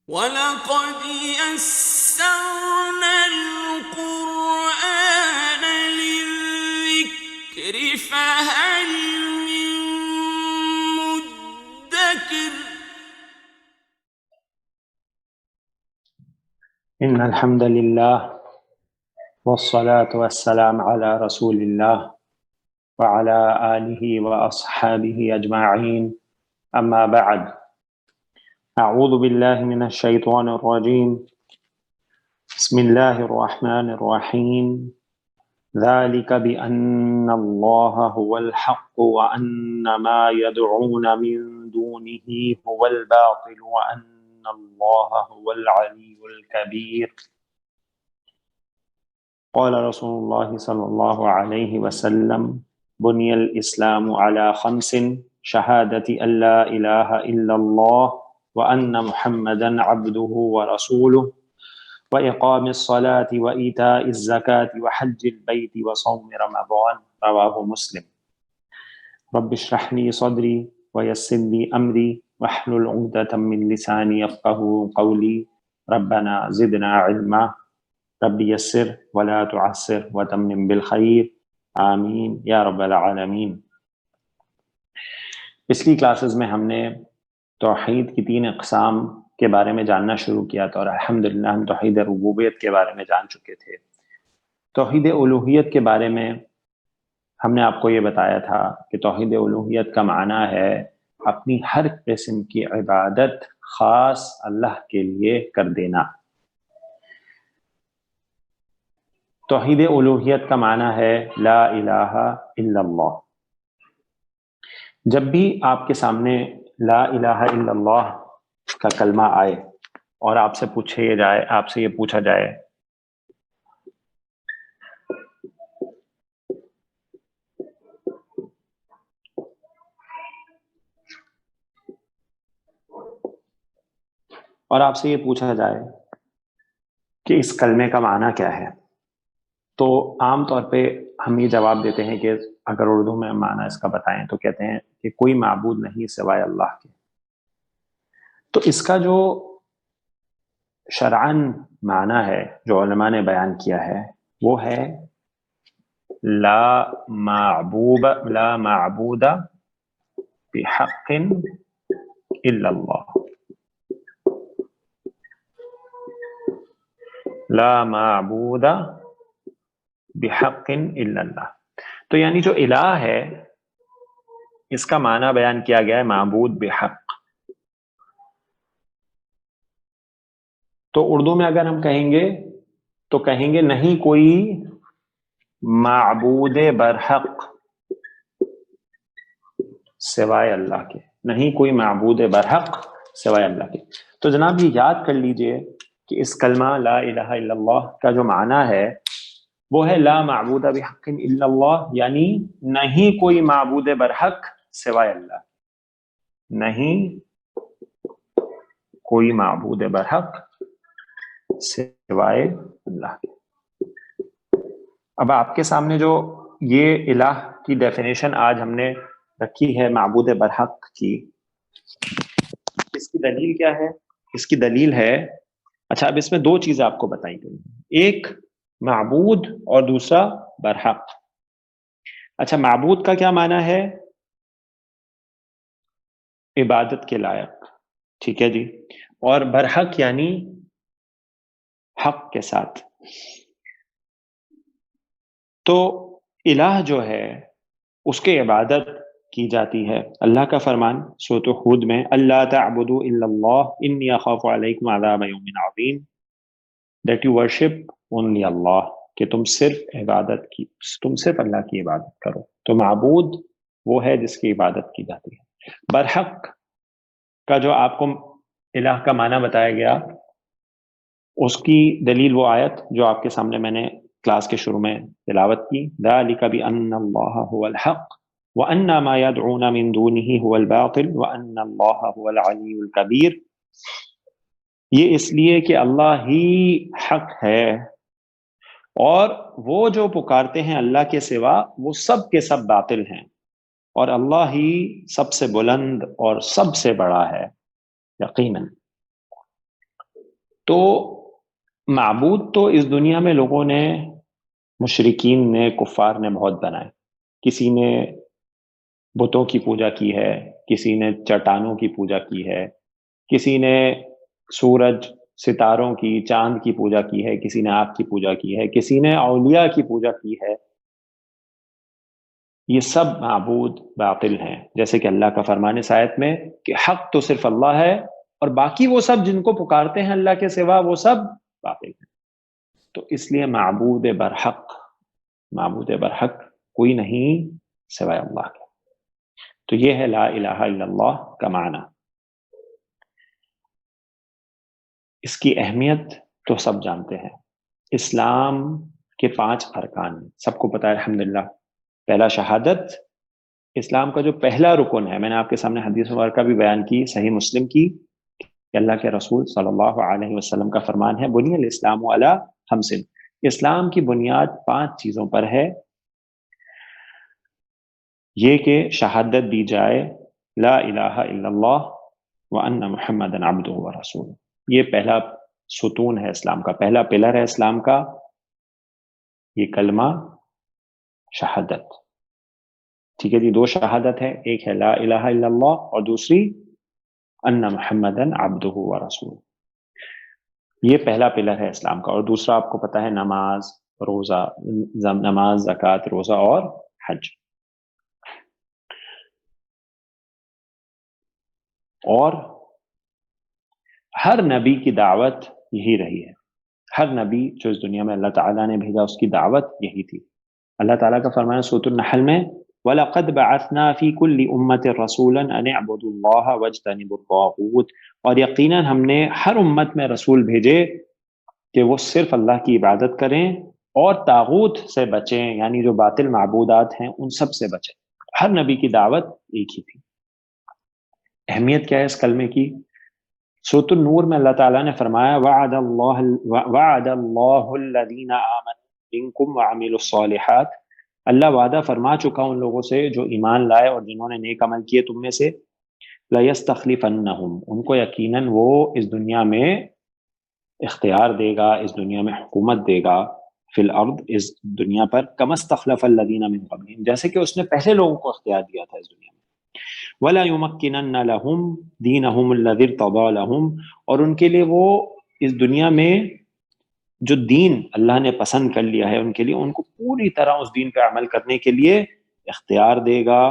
وَلَقَدْ يَسَّرْنَا الْقُرْآنَ لِلذِّكْرِ فَهَلْ مِن مُّدَّكِرٍ إن الحمد لله والصلاة والسلام على رسول الله وعلى آله وأصحابه أجمعين أما بعد أعوذ بالله من الشيطان الرجيم بسم الله الرحمن الرحيم ذلك بأن الله هو الحق وأن ما يدعون من دونه هو الباطل وأن الله هو العلي الكبير قال رسول الله صلى الله عليه وسلم بني الإسلام على 5 شهادة أن لا إله إلا الله وأن محمدا عبده ورسوله وإقام الصلاة وإيتاء الزكاة وحج البيت وصوم رمضان رواه مسلم رب اشرح لي صدري ويسر لي أمري واحلل عقدة من لساني يفقهوا قولي ربنا زدنا علما رب یسر ولا تعسر وتمم بالخیر آمین یا رب العالمین۔ پچھلی کلاسز میں ہم نے توحید کی 3 اقسام کے بارے میں جاننا شروع کیا تھا اور الحمدللہ ہم توحید ربوبیت کے بارے میں جان چکے تھے۔ توحید الوہیت کے بارے میں ہم نے آپ کو یہ بتایا تھا کہ توحید الوہیت کا معنی ہے اپنی ہر قسم کی عبادت خاص اللہ کے لیے کر دینا۔ توحید الوہیت کا معنی ہے لا الہ الا اللہ۔ جب بھی آپ کے سامنے لا الہ الا اللہ کا کلمہ آئے اور آپ سے یہ پوچھا جائے کہ اس کلمے کا معنی کیا ہے، تو عام طور پہ ہم یہ جواب دیتے ہیں کہ اگر اردو میں معنی اس کا بتائیں تو کہتے ہیں کہ کوئی معبود نہیں سوائے اللہ کے۔ تو اس کا جو شرعاً معنی ہے جو علماء نے بیان کیا ہے وہ ہے لا معبود بحق الا اللہ۔ لا معبود بحق الا اللہ، تو یعنی جو الہ ہے اس کا معنی بیان کیا گیا ہے معبود بحق۔ تو اردو میں اگر ہم کہیں گے تو کہیں گے نہیں کوئی معبود برحق سوائے اللہ کے، نہیں کوئی معبود برحق سوائے اللہ کے۔ تو جناب یہ یاد کر لیجئے کہ اس کلمہ لا الہ الا اللہ کا جو معنی ہے وہ ہے لا معبود بحق الا اللہ، یعنی نہیں کوئی معبود برحق سوائے اللہ، نہیں کوئی معبود برحق سوائے اللہ کے۔ اب آپ کے سامنے جو یہ الہ کی ڈیفینیشن آج ہم نے رکھی ہے معبود برحق کی، اس کی دلیل کیا ہے؟ اس کی دلیل ہے، اچھا اب اس میں 2 چیزیں آپ کو بتائی گئی، ایک معبود اور دوسرا برحق۔ اچھا معبود کا کیا معنی ہے؟ عبادت کے لائق، ٹھیک ہے جی، اور برحق یعنی حق کے ساتھ۔ تو الہ جو ہے اس کے عبادت کی جاتی ہے۔ اللہ کا فرمان سورۃ ہود میں اللہ تعبدوا الا اللہ انی اخاف علیکم عذاب یوم عظیم، that you worship only اللہ، کہ تم صرف اللہ کی عبادت کرو۔ تو معبود وہ ہے جس کی عبادت کی جاتی ہے۔ برحق کا جو آپ کو الہ کا معنی بتایا گیا اس کی دلیل وہ آیت جو آپ کے سامنے میں نے کلاس کے شروع میں تلاوت کی، ذالک بأن اللہ هو الحق وأن ما يدعون من دونه هو الباطل وأن اللہ هو العلی الکبیر۔ یہ اس لیے کہ اللہ ہی حق ہے اور وہ جو پکارتے ہیں اللہ کے سوا وہ سب کے سب باطل ہیں، اور اللہ ہی سب سے بلند اور سب سے بڑا ہے یقیناً۔ تو معبود تو اس دنیا میں لوگوں نے، مشرکین نے، کفار نے بہت بنائے. کسی نے بتوں کی پوجا کی ہے، کسی نے چٹانوں کی پوجا کی ہے، کسی نے سورج ستاروں کی، چاند کی پوجا کی ہے، کسی نے آگ کی پوجا کی ہے، کسی نے اولیاء کی پوجا کی ہے. یہ سب معبود باطل ہیں، جیسے کہ اللہ کا فرمان ہے آیت میں کہ حق تو صرف اللہ ہے اور باقی وہ سب جن کو پکارتے ہیں اللہ کے سوا وہ سب باطل ہیں. تو اس لیے معبود برحق کوئی نہیں سوائے اللہ کے. تو یہ ہے لا الہ الا اللہ کا معنی. اس کی اہمیت تو سب جانتے ہیں. اسلام کے 5 ارکان سب کو پتہ ہے الحمدللہ. پہلا شہادت، اسلام کا جو پہلا رکن ہے، میں نے آپ کے سامنے حدیث مبارکہ بھی بیان کی صحیح مسلم کی، کہ اللہ کے رسول صلی اللہ علیہ وسلم کا فرمان ہے بنی الاسلام علی 5. اسلام کی بنیاد 5 چیزوں پر ہے. یہ کہ شہادت دی جائے لا الہ الا اللہ وان محمد عبدہ ورسولہ. یہ پہلا ستون ہے اسلام کا، پہلا پلر ہے اسلام کا، یہ کلمہ شہادت. ٹھیک ہے جی، 2 شہادت ہے، ایک ہے لا الہ الا اللہ اور دوسری ان محمدن عبدہ ورسولہ. یہ پہلا پلر ہے اسلام کا. اور دوسرا آپ کو پتہ ہے نماز، روزہ، نماز، زکوٰۃ، روزہ اور حج. اور ہر نبی کی دعوت یہی رہی ہے. ہر نبی جو اس دنیا میں اللہ تعالیٰ نے بھیجا اس کی دعوت یہی تھی. اللہ تعالیٰ کا فرمان ہے سورۃ النحل میں وَلَقَدْ بَعَثْنَا فِي كُلِّ أُمَّةٍ رَسُولًا أَنِ اعْبُدُوا اللَّهَ وَاجْتَنِبُوا الطَّاغُوتَ. اور یقیناً ہم نے ہر امت میں رسول بھیجے کہ وہ صرف اللہ کی عبادت کریں اور طاغوت سے بچیں، یعنی جو باطل معبودات ہیں ان سب سے بچیں. ہر نبی کی دعوت ایک ہی تھی. اہمیت کیا ہے اس کلمے کی؟ سورۃ النور میں اللہ تعالیٰ نے فرمایا وعد اللہ الذین آمنوا منکم وعملوا الصالحات. اللہ وعدہ فرما چکا ان لوگوں سے جو ایمان لائے اور جنہوں نے نیک عمل کیے تم میں سے. لَيَسْتَخْلِفَنَّهُمْ، ان کو یقیناً وہ اس دنیا میں اختیار دے گا، اس دنیا میں حکومت دے گا، فی الارض، اس دنیا پر، کما استخلف الذین من قبلہم، جیسے کہ اس نے پہلے لوگوں کو اختیار دیا تھا اس دنیا میں. وَلَا يُمَكِّنَنَّ لَهُمْ دِينَهُمُ الَّذِي ارْتَضَىٰ لَهُمْ، اور ان کے لیے وہ اس دنیا میں جو دین اللہ نے پسند کر لیا ہے ان کے لیے، ان کو پوری طرح اس دین پہ عمل کرنے کے لیے اختیار دے گا،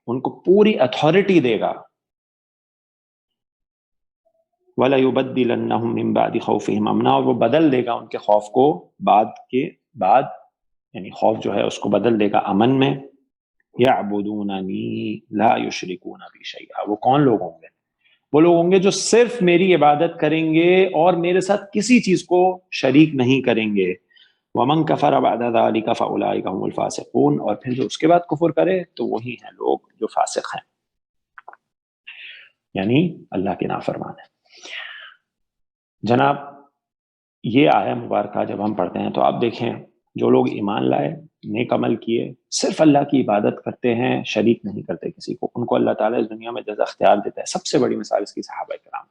ان کو پوری اتھارٹی دے گا. وَلَا يُبَدِّلَنَّهُم مِّن بَعْدِ خَوْفِهِمْ أَمْنًا، اور وہ بدل دے گا ان کے خوف کو بعد کے بعد، یعنی خوف جو ہے اس کو بدل دے گا امن میں. يَعْبُدُونَنِي لَا يُشْرِكُونَ بِي شَيْئًا، وہ کون لوگ ہوں گے؟ وہ لوگ ہوں گے جو صرف میری عبادت کریں گے اور میرے ساتھ کسی چیز کو شریک نہیں کریں گے. وَمَن كَفَرَ بَعْدَ ذَلِكَ فَأُولَٰئِكَ هُمُ الْفَاسِقُونَ، اور پھر جو اس کے بعد کفر کرے تو وہی ہیں لوگ جو فاسق ہیں، یعنی اللہ کے نافرمان ہیں. جناب یہ آیہ مبارکہ جب ہم پڑھتے ہیں تو آپ دیکھیں جو لوگ ایمان لائے، نیک عمل کیے، صرف اللہ کی عبادت کرتے ہیں، شریک نہیں کرتے کسی کو، ان کو اللہ تعالیٰ اس دنیا میں جزا اختیار دیتا ہے. سب سے بڑی مثال اس کی صحابہ کرام.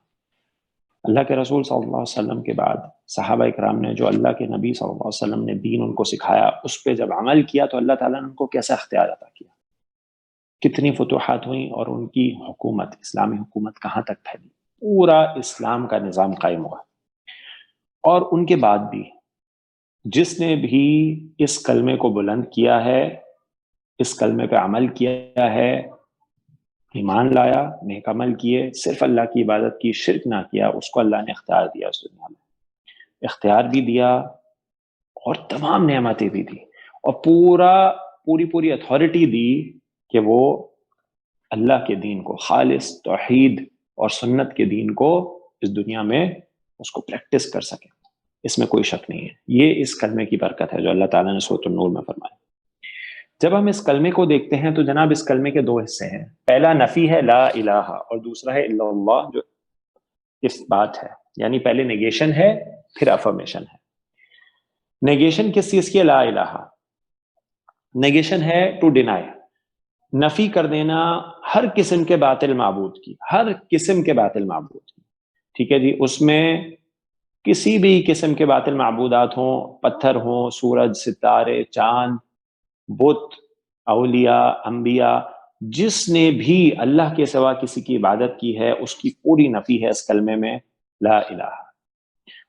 اللہ کے رسول صلی اللہ علیہ وسلم کے بعد صحابہ کرام نے جو اللہ کے نبی صلی اللہ علیہ وسلم نے دین ان کو سکھایا اس پہ جب عمل کیا تو اللہ تعالیٰ نے ان کو کیسا اختیار عطا کیا، کتنی فتوحات ہوئیں اور ان کی حکومت، اسلامی حکومت کہاں تک پھیلی، پورا اسلام کا نظام قائم ہوا. اور ان کے بعد بھی جس نے بھی اس کلمے کو بلند کیا ہے، اس کلمے پہ عمل کیا ہے، ایمان لایا، نیک عمل کیے، صرف اللہ کی عبادت کی، شرک نہ کیا، اس کو اللہ نے اختیار دیا، اس دنیا میں اختیار بھی دیا اور تمام نعمتیں بھی دی اور پوری اتھارٹی دی کہ وہ اللہ کے دین کو، خالص توحید اور سنت کے دین کو اس دنیا میں اس کو پریکٹس کر سکے. اس میں کوئی شک نہیں ہے. یہ اس کلمے کی برکت ہے جو اللہ تعالیٰ نے سورۃ النور میں فرمایا. جب ہم اس کلمے کو دیکھتے ہیں تو جناب اس کلمے کے 2 حصے ہیں. پہلا نفی ہے لا الہ اور دوسرا ہے الا اللہ، جو اس بات ہے، یعنی پہلے نیگیشن ہے پھر افرمیشن ہے. نیگیشن کس چیز کی ہے؟ لا الہ. نیگیشن ہے ٹو ڈینائی، نفی کر دینا ہر قسم کے باطل معبود کی، ہر قسم کے باطل معبود کی. ٹھیک ہے جی، اس میں کسی بھی قسم کے باطل معبودات ہوں، پتھر ہوں، سورج، ستارے، چاند، بت، اولیاء، انبیاء، جس نے بھی اللہ کے سوا کسی کی عبادت کی ہے اس کی پوری نفی ہے اس کلمے میں لا الہ۔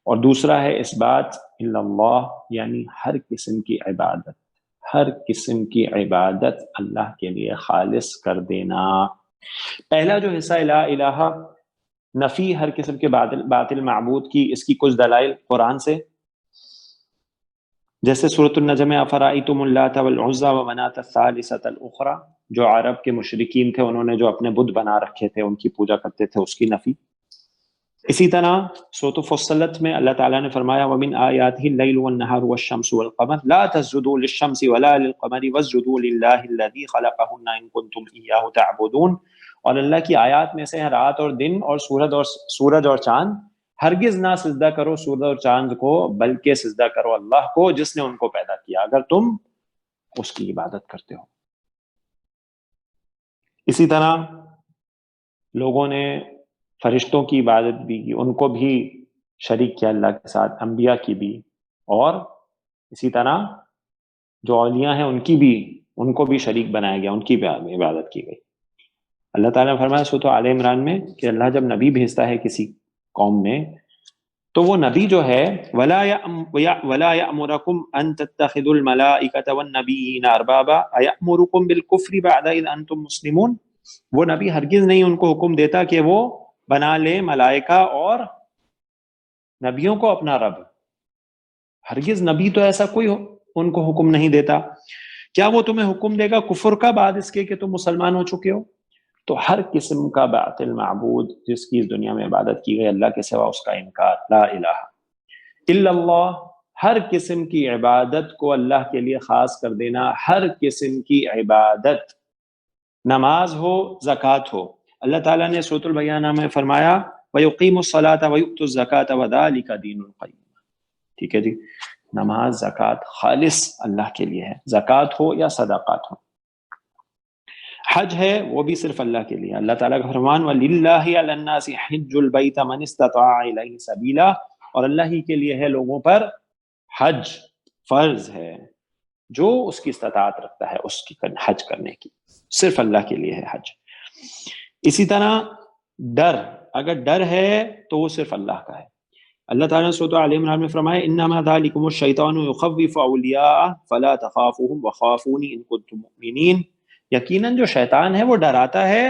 اور دوسرا ہے اس بات الا اللہ، یعنی ہر قسم کی عبادت، ہر قسم کی عبادت اللہ کے لیے خالص کر دینا۔ پہلا جو حصہ لا الہ، نفی ہر قسم کے باطل معبود کی، اس کی کچھ دلائل قرآن سے، جیسے سورۃ النجم میں افرأیتم اللات والعزی ومناۃ الثالثۃ الاخری، جو عرب کے مشرکین تھے انہوں نے جو اپنے بت بنا رکھے تھے ان کی پوجا کرتے تھے، اس کی نفی۔ اسی طرح سورۃ فصلت میں اللہ تعالیٰ نے فرمایا وَمِنْ آیَاتِهِ اللَّيْلُ وَالنَّهَارُ وَالشَّمْسُ وَالْقَمَرُ لَا تَسْجُدُوا لِلشَّمْسِ وَلَا لِلْقَمَرِ وَاسْجُدُوا لِلَّهِ الَّذِي خَلَقَهُنَّ إِن كُنتُمْ إِيَّاهُ تَعْبُدُونَ۔ اور اللہ کی آیات میں سے ہیں رات اور دن اور سورج اور چاند، ہرگز نہ سجدہ کرو سورج اور چاند کو، بلکہ سجدہ کرو اللہ کو جس نے ان کو پیدا کیا، اگر تم اس کی عبادت کرتے ہو۔ اسی طرح لوگوں نے فرشتوں کی عبادت بھی کی، ان کو بھی شریک کیا اللہ کے ساتھ، انبیاء کی بھی، اور اسی طرح جو اولیاء ہیں ان کو بھی شریک بنایا گیا، ان کی بھی عبادت کی گئی۔ اللہ تعالیٰ نے فرمایا سورۃ آل عمران میں کہ اللہ جب نبی بھیجتا ہے کسی قوم میں تو وہ نبی جو ہے وَلَا يَأْمُرَكُمْ أَن تَتَّخِذُوا الْمَلَائِكَةَ وَالنَّبِيِّينَ أَرْبَابًا أَيَأْمُرُكُمْ بِالْكُفْرِ بَعْدَ إِذْ أَنْتُمْ مُسْلِمُونَ۔ وہ نبی ہرگز نہیں ان کو حکم دیتا کہ وہ بنا لے ملائکہ اور نبیوں کو اپنا رب، ہرگز نبی تو ایسا کوئی ان کو حکم نہیں دیتا۔ کیا وہ تمہیں حکم دے گا کفر کا بعد اس کے کہ تم مسلمان ہو چکے ہو؟ تو ہر قسم کا باطل معبود جس کی اس دنیا میں عبادت کی گئی اللہ کے سوا، اس کا انکار، لا الہ الا اللہ، ہر قسم کی عبادت کو اللہ کے لیے خاص کر دینا، ہر قسم کی عبادت، نماز ہو، زکوٰۃ ہو۔ اللہ تعالیٰ نے سورۃ البینہ میں فرمایا وَيُقِيمُ الصَّلَاةَ وَيُؤْتُ الزَّكَاةَ وَذَلِكَ دِينُ الْقَيِّمَةِ۔ ٹھیک ہے جی، نماز، زکوٰۃ خالص اللہ کے لیے ہے، زکوٰۃ ہو یا صدقات ہو۔ حج ہے وہ بھی صرف اللہ کے لیے، اللہ تعالیٰ کا فرمان وَلِلَّهِ عَلَى النَّاسِ حِجُّ الْبَيْتَ مَنِ اسْتَطَاعَ إِلَيْهِ سَبِيلًا، اور اللہ ہی کے لیے ہے لوگوں پر حج فرض ہے جو اس کی استطاعت رکھتا ہے اس کی حج کرنے کی، صرف اللہ کے لیے ہے حج۔ اسی طرح ڈر، اگر ڈر ہے تو وہ صرف اللہ کا ہے۔ اللہ تعالیٰ نے سورۃ آل عمران میں فرمایا انما ذلکم الشیطان یخوف اولیاءہ فلا تخافوہم وخافونی ان کنتم مؤمنین۔ یقیناً جو شیطان ہے وہ ڈراتا ہے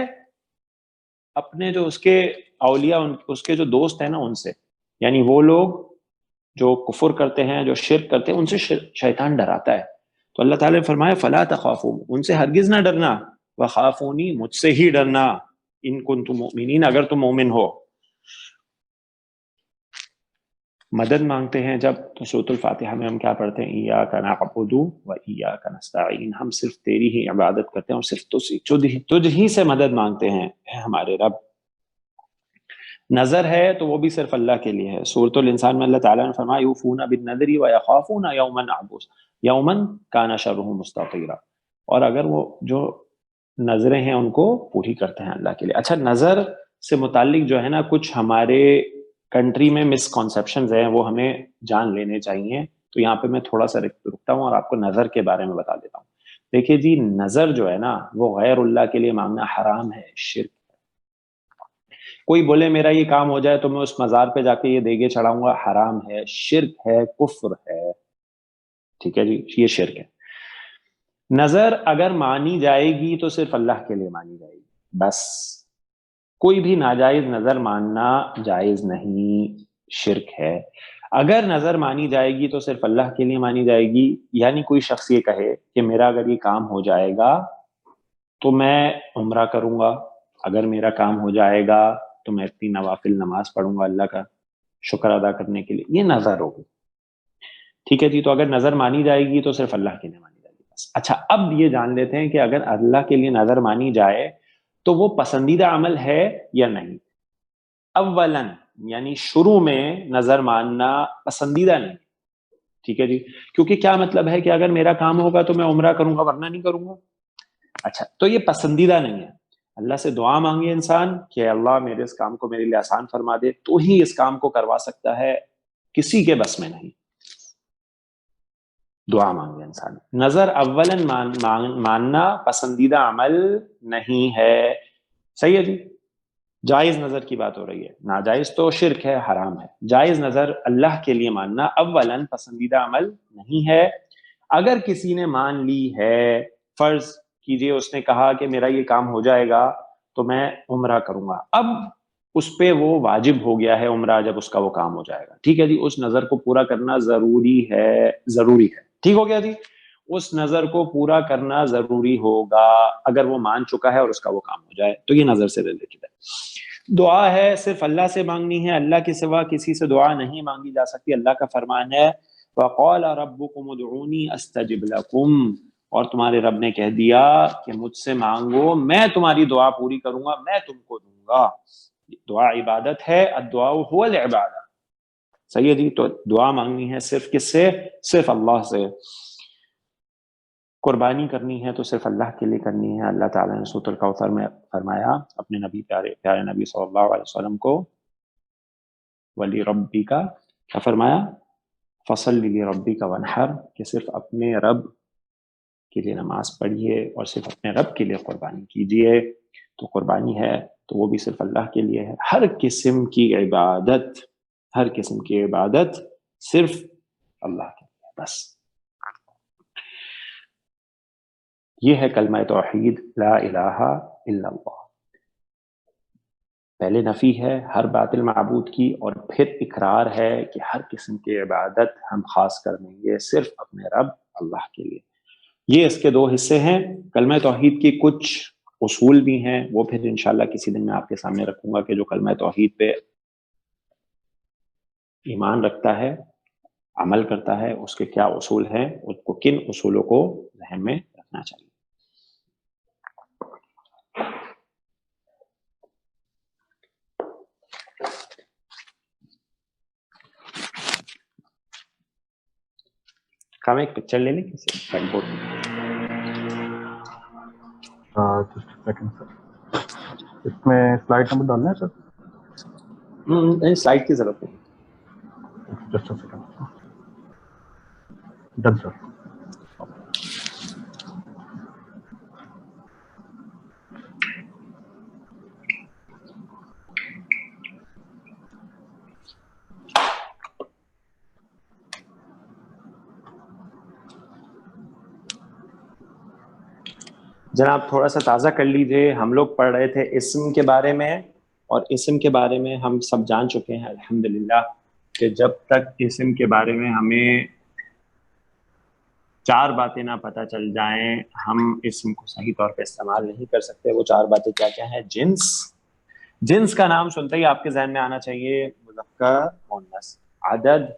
اپنے جو اس کے اولیاء، اس کے جو دوست ہیں نا ان سے، یعنی وہ لوگ جو کفر کرتے ہیں، جو شرک کرتے ہیں، ان سے شیطان ڈراتا ہے۔ تو اللہ تعالیٰ نے فرمایا فلا تخافوہم، ان سے ہرگز نہ ڈرنا، وخافونی، مجھ سے ہی ڈرنا، ان کنتم مؤمنین، اگر تم مومن ہو۔ مدد مانگتے ہیں جب تو سورۃ الفاتحہ میں ہم کیا پڑھتے ہیں ایاک نعبد و ایاک نستعین، ہم صرف تیری ہی عبادت کرتے ہیں اور صرف تجھ ہی سے مدد مانگتے ہیں اے ہمارے رب۔ نظر ہے تو وہ بھی صرف اللہ کے لیے ہے۔ سورۃ الانسان میں اللہ تعالیٰ نے فرمایا یوفون بالنذر ویخافون یوما عبوس یوما کان شرہ مستطیرا، اور اگر وہ جو نظریں ہیں ان کو پوری کرتے ہیں اللہ کے لیے۔ اچھا، نظر سے متعلق جو ہے نا کچھ ہمارے کنٹری میں مسکنسیپشنز ہیں، وہ ہمیں جان لینے چاہیے، تو یہاں پہ میں تھوڑا سا رکتا ہوں اور آپ کو نظر کے بارے میں بتا دیتا ہوں۔ دیکھیے جی، نظر جو ہے نا وہ غیر اللہ کے لیے مانگنا حرام ہے، شرک ہے۔ کوئی بولے میرا یہ کام ہو جائے تو میں اس مزار پہ جا کے یہ دیگے چڑھاؤں گا، حرام ہے، شرک ہے، کفر ہے، ٹھیک ہے جی، یہ شرک ہے۔ نظر اگر مانی جائے گی تو صرف اللہ کے لیے مانی جائے گی، بس کوئی بھی ناجائز نظر ماننا جائز نہیں، شرک ہے۔ اگر نظر مانی جائے گی تو صرف اللہ کے لیے مانی جائے گی، یعنی کوئی شخص یہ کہے کہ میرا اگر یہ کام ہو جائے گا تو میں عمرہ کروں گا، اگر میرا کام ہو جائے گا تو میں اتنی نوافل نماز پڑھوں گا اللہ کا شکر ادا کرنے کے لیے، یہ نظر ہوگی، ٹھیک ہے جی۔ تو اگر نظر مانی جائے گی تو صرف اللہ کے لیے مانی جائے گی بس۔ اچھا، اب یہ جان لیتے ہیں کہ اگر اللہ کے لیے نظر مانی جائے تو وہ پسندیدہ عمل ہے یا نہیں۔ اولاً یعنی شروع میں نظر ماننا پسندیدہ نہیں، ٹھیک ہے جی، کیونکہ کیا مطلب ہے کہ اگر میرا کام ہوگا تو میں عمرہ کروں گا ورنہ نہیں کروں گا۔ اچھا، تو یہ پسندیدہ نہیں ہے۔ اللہ سے دعا مانگے انسان کہ اللہ میرے اس کام کو میرے لیے آسان فرما دے، تو ہی اس کام کو کروا سکتا ہے، کسی کے بس میں نہیں. دعا مانگے انسان. نظر اولاً ماننا پسندیدہ عمل نہیں ہے. صحیح ہے جی. جائز نظر کی بات ہو رہی ہے، ناجائز تو شرک ہے، حرام ہے. جائز نظر اللہ کے لیے ماننا اولاً پسندیدہ عمل نہیں ہے. اگر کسی نے مان لی ہے، فرض کیجئے اس نے کہا کہ میرا یہ کام ہو جائے گا تو میں عمرہ کروں گا، اب اس پہ وہ واجب ہو گیا ہے عمرہ جب اس کا وہ کام ہو جائے گا. ٹھیک ہے جی. اس نظر کو پورا کرنا ضروری ہے. ٹھیک ہو گیا جی. اس نظر کو پورا کرنا ضروری ہوگا اگر وہ مان چکا ہے اور اس کا وہ کام ہو جائے. تو یہ نظر سے ریلیٹڈ ہے. دعا ہے صرف اللہ سے مانگنی ہے، اللہ کے سوا کسی سے دعا نہیں مانگی جا سکتی. اللہ کا فرمان ہے وَقَالَ رَبُّكُمُ ادْعُونِي أَسْتَجِبْ لَكُمْ، اور تمہارے رب نے کہہ دیا کہ مجھ سے مانگو، میں تمہاری دعا پوری کروں گا، میں تم کو دوں گا. دعا عبادت ہے، الدعاء هو العبادہ. صحیح ہے جی. تو دعا مانگنی ہے صرف کس سے؟ صرف اللہ سے. قربانی کرنی ہے تو صرف اللہ کے لیے کرنی ہے. اللہ تعالیٰ نے سورۃ الکوثر میں فرمایا اپنے نبی پیارے نبی صلی اللہ علیہ وسلم کو ولی ربی کا کیا فرمایا؟ فصل لربی کا ونحر، کہ صرف اپنے رب کے لیے نماز پڑھیے اور صرف اپنے رب کے لیے قربانی کیجیے. تو قربانی ہے تو وہ بھی صرف اللہ کے لیے ہے. ہر قسم کی عبادت صرف اللہ کے لیے بس. یہ ہے کلمہ توحید لا الہ الا اللہ. پہلے نفی ہے ہر باطل معبود کی، اور پھر اقرار ہے کہ ہر قسم کی عبادت ہم خاص کر دیں گے صرف اپنے رب اللہ کے لیے. یہ اس کے دو حصے ہیں. کلمہ توحید کی کچھ اصول بھی ہیں، وہ پھر انشاءاللہ کسی دن میں آپ کے سامنے رکھوں گا کہ جو کلمہ توحید پہ ایمان رکھتا ہے، عمل کرتا ہے، اس کے کیا اصول ہیں، اس کو کن اصولوں کو ذہن میں رکھنا چاہیے. ہم ایک پکچر لے لیں کسی وائٹ بورڈ میں. جسٹ سیکنڈ سر، اس میں سلائڈ نمبر ڈالنا ہے سر؟ نہیں، سلائڈ کی ضرورت نہیں. Just second. ڈن سر. جناب تھوڑا سا تازہ کر لیجئے. ہم لوگ پڑھ رہے تھے اسم کے بارے میں، اور اسم کے بارے میں ہم سب جان چکے ہیں الحمدللہ کہ جب تک اسم کے بارے میں ہمیں 4 باتیں نہ پتہ چل جائیں ہم اسم کو صحیح طور پہ استعمال نہیں کر سکتے. وہ 4 باتیں کیا کیا ہیں؟ جنس کا نام سنتے ہی آپ کے ذہن میں آنا چاہیے مذکر مؤنث، عدد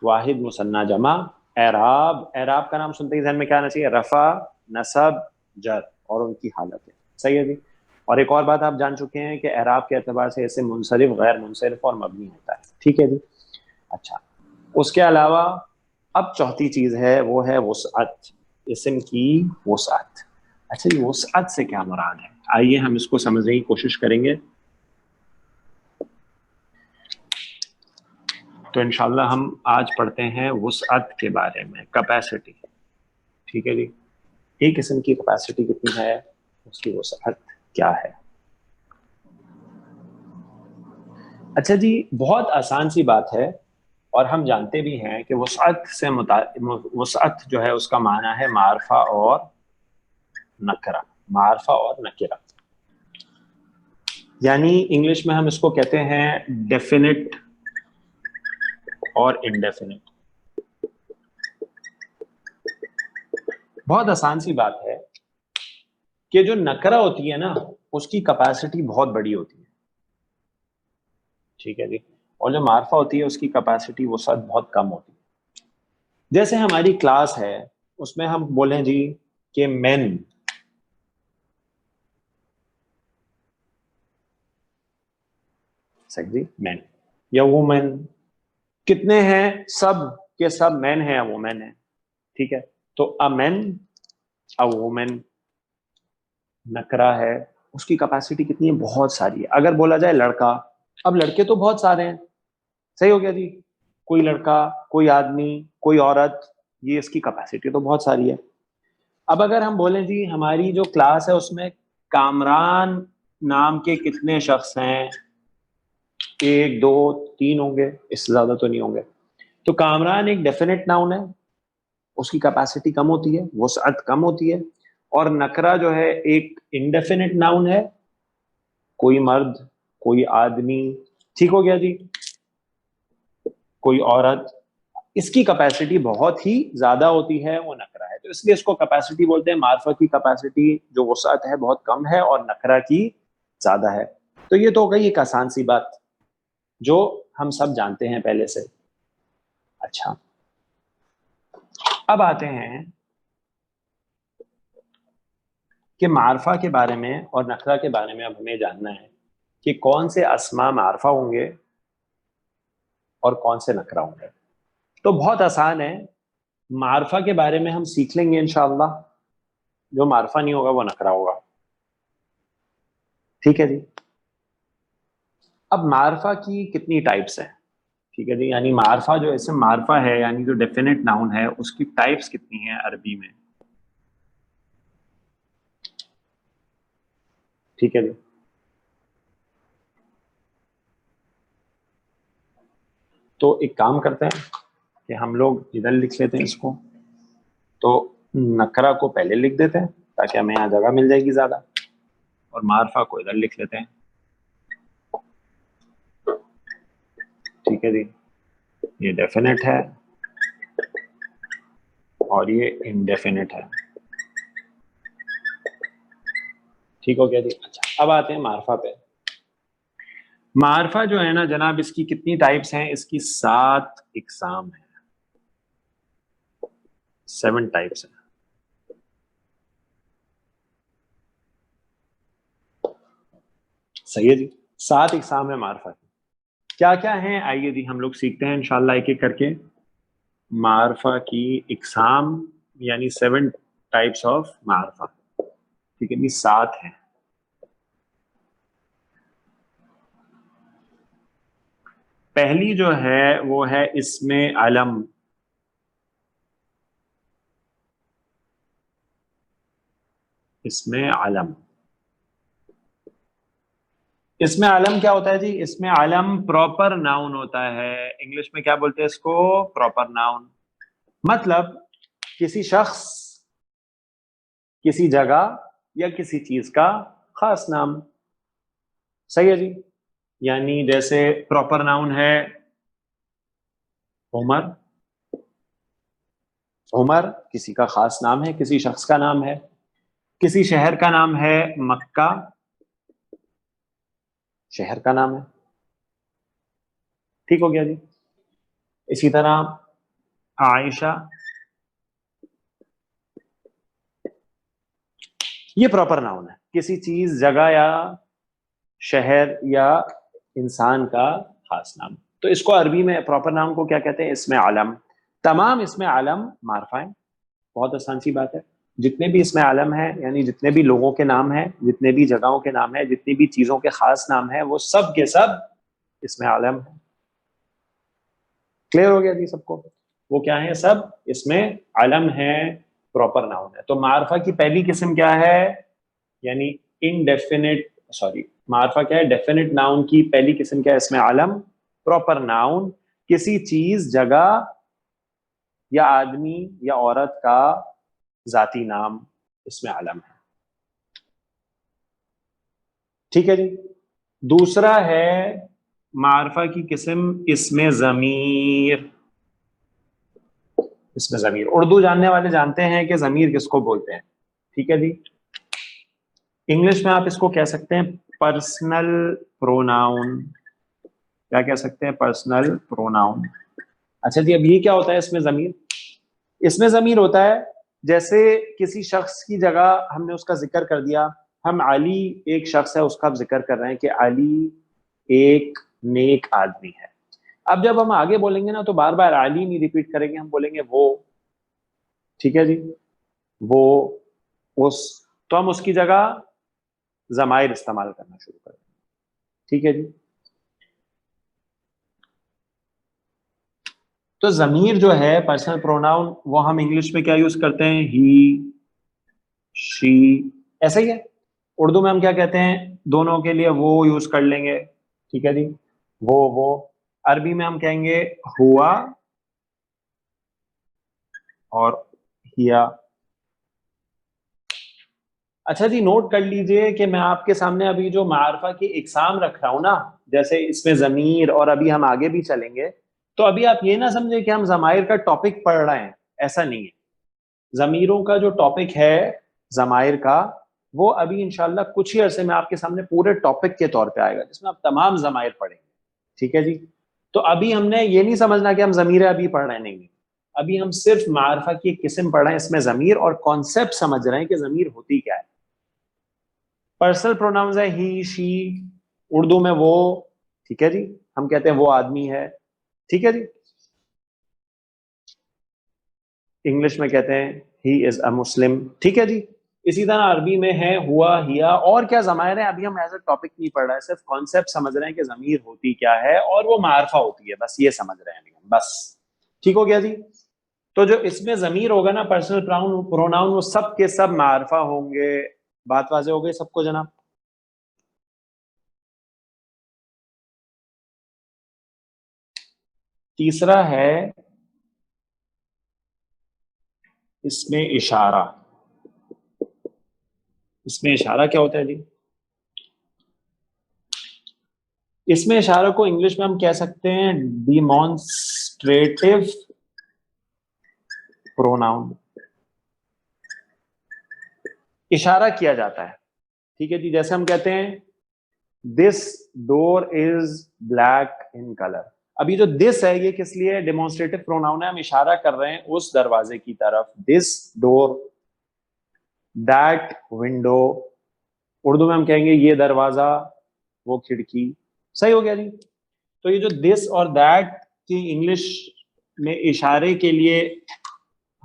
واحد مثنی جمع. اعراب کا نام سنتے ہی ذہن میں کیا آنا چاہیے؟ رفع، نصب، جر اور ان کی حالتیں. صحیح ہے جی. اور ایک اور بات آپ جان چکے ہیں کہ اعراب کے اعتبار سے اسم منصرف، غیر منصرف اور مبنی ہوتا ہے. ٹھیک ہے جی. اچھا، اس کے علاوہ اب چوتھی چیز ہے، وہ ہے وسعت، اسم کی وسعت. اچھا جی، وسعت سے کیا مراد ہے؟ آئیے ہم اس کو سمجھنے کی کوشش کریں گے. تو انشاءاللہ ہم آج پڑھتے ہیں وسعت کے بارے میں، کیپیسٹی. ٹھیک ہے جی. ایک قسم کی کیپیسٹی کتنی ہے، اس کی وسعت کیا ہے. اچھا جی، بہت آسان سی بات ہے، اور ہم جانتے بھی ہیں کہ وسعت جو ہے اس کا معنی ہے معرفہ اور نکرہ. معرفہ اور نکرہ، یعنی انگلش میں ہم اس کو کہتے ہیں ڈیفینٹ اور انڈیفینٹ. بہت آسان سی بات ہے کہ جو نکرہ ہوتی ہے نا اس کی کیپیسٹی بہت بڑی ہوتی ہے. ٹھیک ہے جی. اور جو معرفہ ہوتی ہے اس کی کیپیسٹی وسعت بہت کم ہوتی ہے. جیسے ہماری کلاس ہے، اس میں ہم بولیں جی کہ مین، صحیح جی، مین یا وومن کتنے ہیں؟ سب کے سب مین ہیں یا وومن ہیں. ٹھیک ہے. تو ا مین ا وومن نکرہ ہے، اس کی کیپیسٹی کتنی ہے؟ بہت ساری ہے. اگر بولا جائے لڑکا، اب لڑکے تو بہت سارے ہیں. صحیح ہو گیا جی. کوئی لڑکا، کوئی آدمی، کوئی عورت، یہ اس کی کیپیسٹی تو بہت ساری ہے. اب اگر ہم بولیں جی ہماری جو کلاس ہے اس میں کامران نام کے کتنے شخص ہیں، 1 2 3 ہوں گے، اس سے زیادہ تو نہیں ہوں گے. تو کامران ایک ڈیفینٹ ناؤن ہے، اس کی کیپیسٹی کم ہوتی ہے، وسعت کم ہوتی ہے. اور نکرہ جو ہے ایک انڈیفینٹ ناؤن ہے، کوئی مرد، کوئی آدمی، ٹھیک ہو گیا جی، کوئی عورت، اس کی کیپیسٹی بہت ہی زیادہ ہوتی ہے، وہ نکرہ ہے. تو اس لیے اس کو کیپیسٹی بولتے ہیں. معرفہ کی کیپیسٹی جو وسعت ہے بہت کم ہے اور نکرہ کی زیادہ ہے. تو یہ تو ہو گئی ایک آسان سی بات جو ہم سب جانتے ہیں پہلے سے. اچھا، اب آتے ہیں کہ معرفہ کے بارے میں اور نکرہ کے بارے میں اب ہمیں جاننا ہے کہ کون سے اسماء معرفہ ہوں گے اور کون سے نکرہ ہوں گے. تو بہت آسان ہے، معرفہ کے بارے میں ہم سیکھ لیں گے انشاءاللہ، جو معرفہ نہیں ہوگا وہ نکرہ ہوگا. ٹھیک ہے جی. اب معرفہ کی کتنی ٹائپس ہیں؟ ٹھیک ہے جی، یعنی معرفہ جو اسم معرفہ ہے یعنی جو ڈیفینٹ ناؤن ہے اس کی ٹائپس کتنی ہیں عربی میں؟ ٹھیک ہے جی. تو ایک کام کرتے ہیں کہ ہم لوگ ادھر لکھ لیتے ہیں اس کو، تو نکرہ کو پہلے لکھ دیتے ہیں تاکہ ہمیں یہاں جگہ مل جائے گی زیادہ، اور معرفہ کو ادھر لکھ لیتے ہیں. ٹھیک ہے جی، یہ ڈیفینٹ ہے اور یہ انڈیفینٹ ہے. ٹھیک ہو گیا جی. اچھا، اب آتے ہیں معرفہ پہ. معرفہ جو ہے نا جناب، اس کی کتنی ٹائپس ہیں؟ اس کی 7 اقسام ہیں، 7 ٹائپس ہیں. صحیح ہے جی، 7 اقسام ہے معرفہ کی. کیا کیا ہیں؟ آئیے جی ہم لوگ سیکھتے ہیں انشاءاللہ ایک ایک کر کے. معرفہ کی اقسام یعنی 7 ٹائپس آف معرفہ. ٹھیک ہے جی، 7 ہیں. پہلی جو ہے وہ ہے اسم علم. اسم علم، اسم علم کیا ہوتا ہے جی؟ اسم علم پراپر ناؤن ہوتا ہے. انگلش میں کیا بولتے ہیں اس کو؟ Proper noun. مطلب کسی شخص، کسی جگہ یا کسی چیز کا خاص نام. صحیح ہے جی. یعنی جیسے پراپر ناؤن ہے عمر. عمر کسی کا خاص نام ہے، کسی شخص کا نام ہے. کسی شہر کا نام ہے مکہ، شہر کا نام ہے. ٹھیک ہو گیا جی. اسی طرح عائشہ، یہ پراپر ناؤن ہے، کسی چیز، جگہ یا شہر یا انسان کا خاص نام. تو اس کو عربی میں پراپر ناؤن کو کیا کہتے ہیں؟ اسم علم. تمام اسم علم معرفہ ہیں. بہت آسان سی بات ہے. جتنے بھی اسم علم ہیں یعنی جتنے بھی لوگوں کے نام ہیں، جتنے بھی جگہوں کے نام ہیں، جتنی بھی چیزوں کے خاص نام ہیں، وہ سب کے سب اسم علم ہیں. کلیئر ہو گیا جی سب کو؟ وہ کیا ہیں؟ سب اسم علم ہیں، پراپر ناؤن ہے. تو معرفہ کی پہلی قسم کیا ہے؟ یعنی انڈیفینٹ، معرفہ کیا ہے؟ ڈیفینٹ ناؤن کی پہلی قسم کیا ہے؟ اسم علم، پراپر ناؤن، کسی چیز، جگہ یا آدمی یا عورت کا ذاتی نام اسم علم ہے. ٹھیک ہے جی. دوسرا ہے معرفہ کی قسم اسم ضمیر. اسم ضمیر اردو جاننے والے جانتے ہیں کہ ضمیر کس کو بولتے ہیں. ٹھیک ہے جی. انگلش میں آپ اس کو کہہ سکتے ہیں پرسنل پروناؤن. کیا کہہ سکتے ہیں؟ Personal pronoun. اچھا جی، اب یہ کیا ہوتا ہے اسم ضمیر؟ اسم ضمیر ہوتا ہے جیسے کسی شخص کی جگہ ہم نے اس کا ذکر کر دیا. ہم علی ایک شخص ہے اس کا ذکر کر رہے ہیں کہ علی ایک نیک آدمی ہے. اب جب ہم آگے بولیں گے نا تو بار بار علی نہیں ریپیٹ کریں گے، ہم بولیں گے وہ. ٹھیک ہے جی، وہ، اس. تو ہم اس کی جگہ ضمائر استعمال کرنا شروع کریں گے. ٹھیک ہے جی. تو ضمیر جو ہے پرسنل پروناؤن وہ ہم انگلش میں کیا یوز کرتے ہیں؟ ہی، شی، ایسا ہی ہے. اردو میں ہم کیا کہتے ہیں؟ دونوں کے لیے وہ یوز کر لیں گے. ٹھیک ہے جی، وہ. عربی میں ہم کہیں گے ہوا اور ہیا. اچھا جی، نوٹ کر لیجئے کہ میں آپ کے سامنے ابھی جو معرفہ کی اقسام رکھ رہا ہوں نا، جیسے اس میں ضمیر، اور ابھی ہم آگے بھی چلیں گے، تو ابھی آپ یہ نہ سمجھے کہ ہم ضمائر کا ٹاپک پڑھ رہے ہیں، ایسا نہیں ہے. ضمیروں کا جو ٹاپک ہے ضمائر کا، وہ ابھی انشاءاللہ کچھ ہی عرصے میں آپ کے سامنے پورے ٹاپک کے طور پہ آئے گا، جس میں آپ تمام ضمائر پڑھیں گے. ٹھیک ہے جی. تو ابھی ہم نے یہ نہیں سمجھنا کہ ہم ضمیر ابھی پڑھ رہے نہیں، ابھی ہم صرف معرفہ کی ایک قسم پڑھ رہے ہیں، اس میں ضمیر اور کانسیپٹ سمجھ رہے ہیں کہ ضمیر ہوتی کیا ہے. پرسنل پروناؤنز ہے ہی، شی، اردو میں وہ. ٹھیک ہے جی، ہم کہتے ہیں وہ آدمی ہے. ٹھیک ہے جی. انگلش میں کہتے ہیں ہی از اے مسلم. ٹھیک ہے جی. اسی طرح عربی میں ہے ہوا، ہیا، اور کیا ضمائر ہیں ابھی ہم ایز اے ٹاپک نہیں پڑھ رہے ہیں، صرف کانسیپٹ سمجھ رہے ہیں کہ ضمیر ہوتی کیا ہے اور وہ معرفہ ہوتی ہے، بس یہ سمجھ رہے ہیں بس. ٹھیک ہو گیا جی. تو جو اس میں ضمیر ہوگا نا، پرسنل پروناؤن، وہ سب کے سب معرفہ ہوں گے. بات واضح ہو گئی سب کو جناب؟ تیسرا ہے اس میں اشارہ. اس میں اشارہ کیا ہوتا ہے جی؟ اس میں اشارہ کو انگلش میں ہم کہہ سکتے ہیں ڈیمونسٹریٹو پروناؤن. اشارہ کیا جاتا ہے. ٹھیک ہے جی. جیسے ہم کہتے ہیں دس ڈور از بلیک ان کلر. ابھی جو دس ہے یہ کس لیے ڈیمونسٹریٹو پروناؤن ہے؟ ہم اشارہ کر رہے ہیں اس دروازے کی طرف. دس ڈور، دیٹ ونڈو. اردو میں ہم کہیں گے یہ دروازہ، وہ کھڑکی. صحیح ہو گیا جی. تو یہ جو دس اور دیٹ کی انگلش میں اشارے کے لیے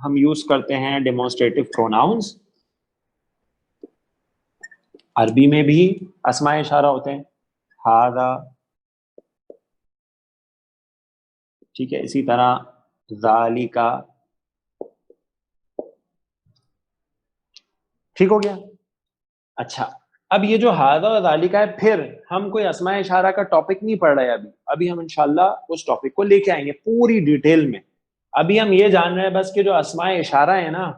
ہم یوز کرتے ہیں ڈیمونسٹریٹو پروناؤنز. عربی میں بھی اسماء اشارہ ہوتے ہیں، ہاذا. ٹھیک ہے. اسی طرح ذالکا. ٹھیک ہو گیا. اچھا، اب یہ جو ہاذا اور ذالکا ہے، پھر ہم کوئی اسماء اشارہ کا ٹاپک نہیں پڑھ رہے ابھی ہم انشاءاللہ اس ٹاپک کو لے کے آئیں گے پوری ڈیٹیل میں. ابھی ہم یہ جان رہے ہیں بس کہ جو اسماء اشارہ ہے نا،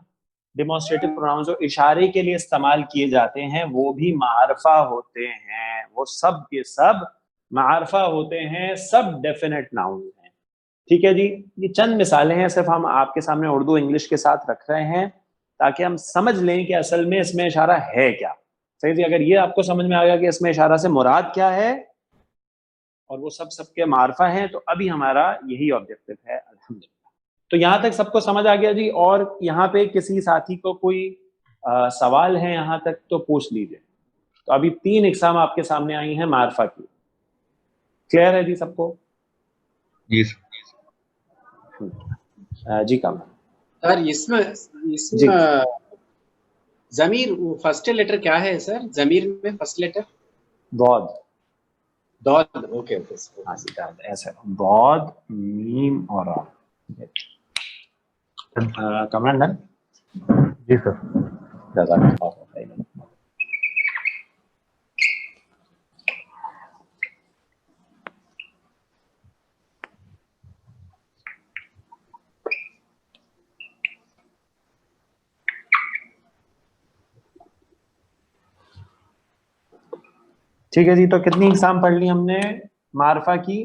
ڈیمونسٹریٹو پروناؤنز جو اشارے کے لیے استعمال کیے جاتے ہیں، وہ بھی معرفہ ہوتے ہیں. وہ سب کے سب معرفہ ہوتے ہیں، سب ڈیفینیٹ ناؤن ہیں. ٹھیک ہے جی. یہ چند مثالیں ہیں، صرف ہم آپ کے سامنے اردو انگلش کے ساتھ رکھ رہے ہیں تاکہ ہم سمجھ لیں کہ اصل میں اس میں اشارہ ہے کیا. صحیح جی. اگر یہ آپ کو سمجھ میں آ گیا کہ اس میں اشارہ سے مراد کیا ہے اور وہ سب کے معرفہ ہیں، تو ابھی ہمارا یہی آبجیکٹو ہے الحمدللہ. تو یہاں تک سب کو سمجھ آ گیا جی؟ اور یہاں پہ کسی ساتھی کو کوئی سوال ہے یہاں تک تو پوچھ لیجئے. تو ابھی 3 اقسام آپ کے سامنے آئی ہیں معرفہ کی. کلیئر ہے جی سب کو؟ جی سر. جی کام سر اس میں جی. ضمیر فرسٹ لیٹر کیا ہے سر؟ ضمیر میں فرسٹ لیٹر ضاد. ضاد. Okay okay. ہاں جی، ایسا ضاد، میم اور را. کمران ڈن؟ جی سر. جزاک اللہ خیر. ٹھیک ہے جی. تو کتنی اقسام پڑھ لی ہم نے معرفہ کی؟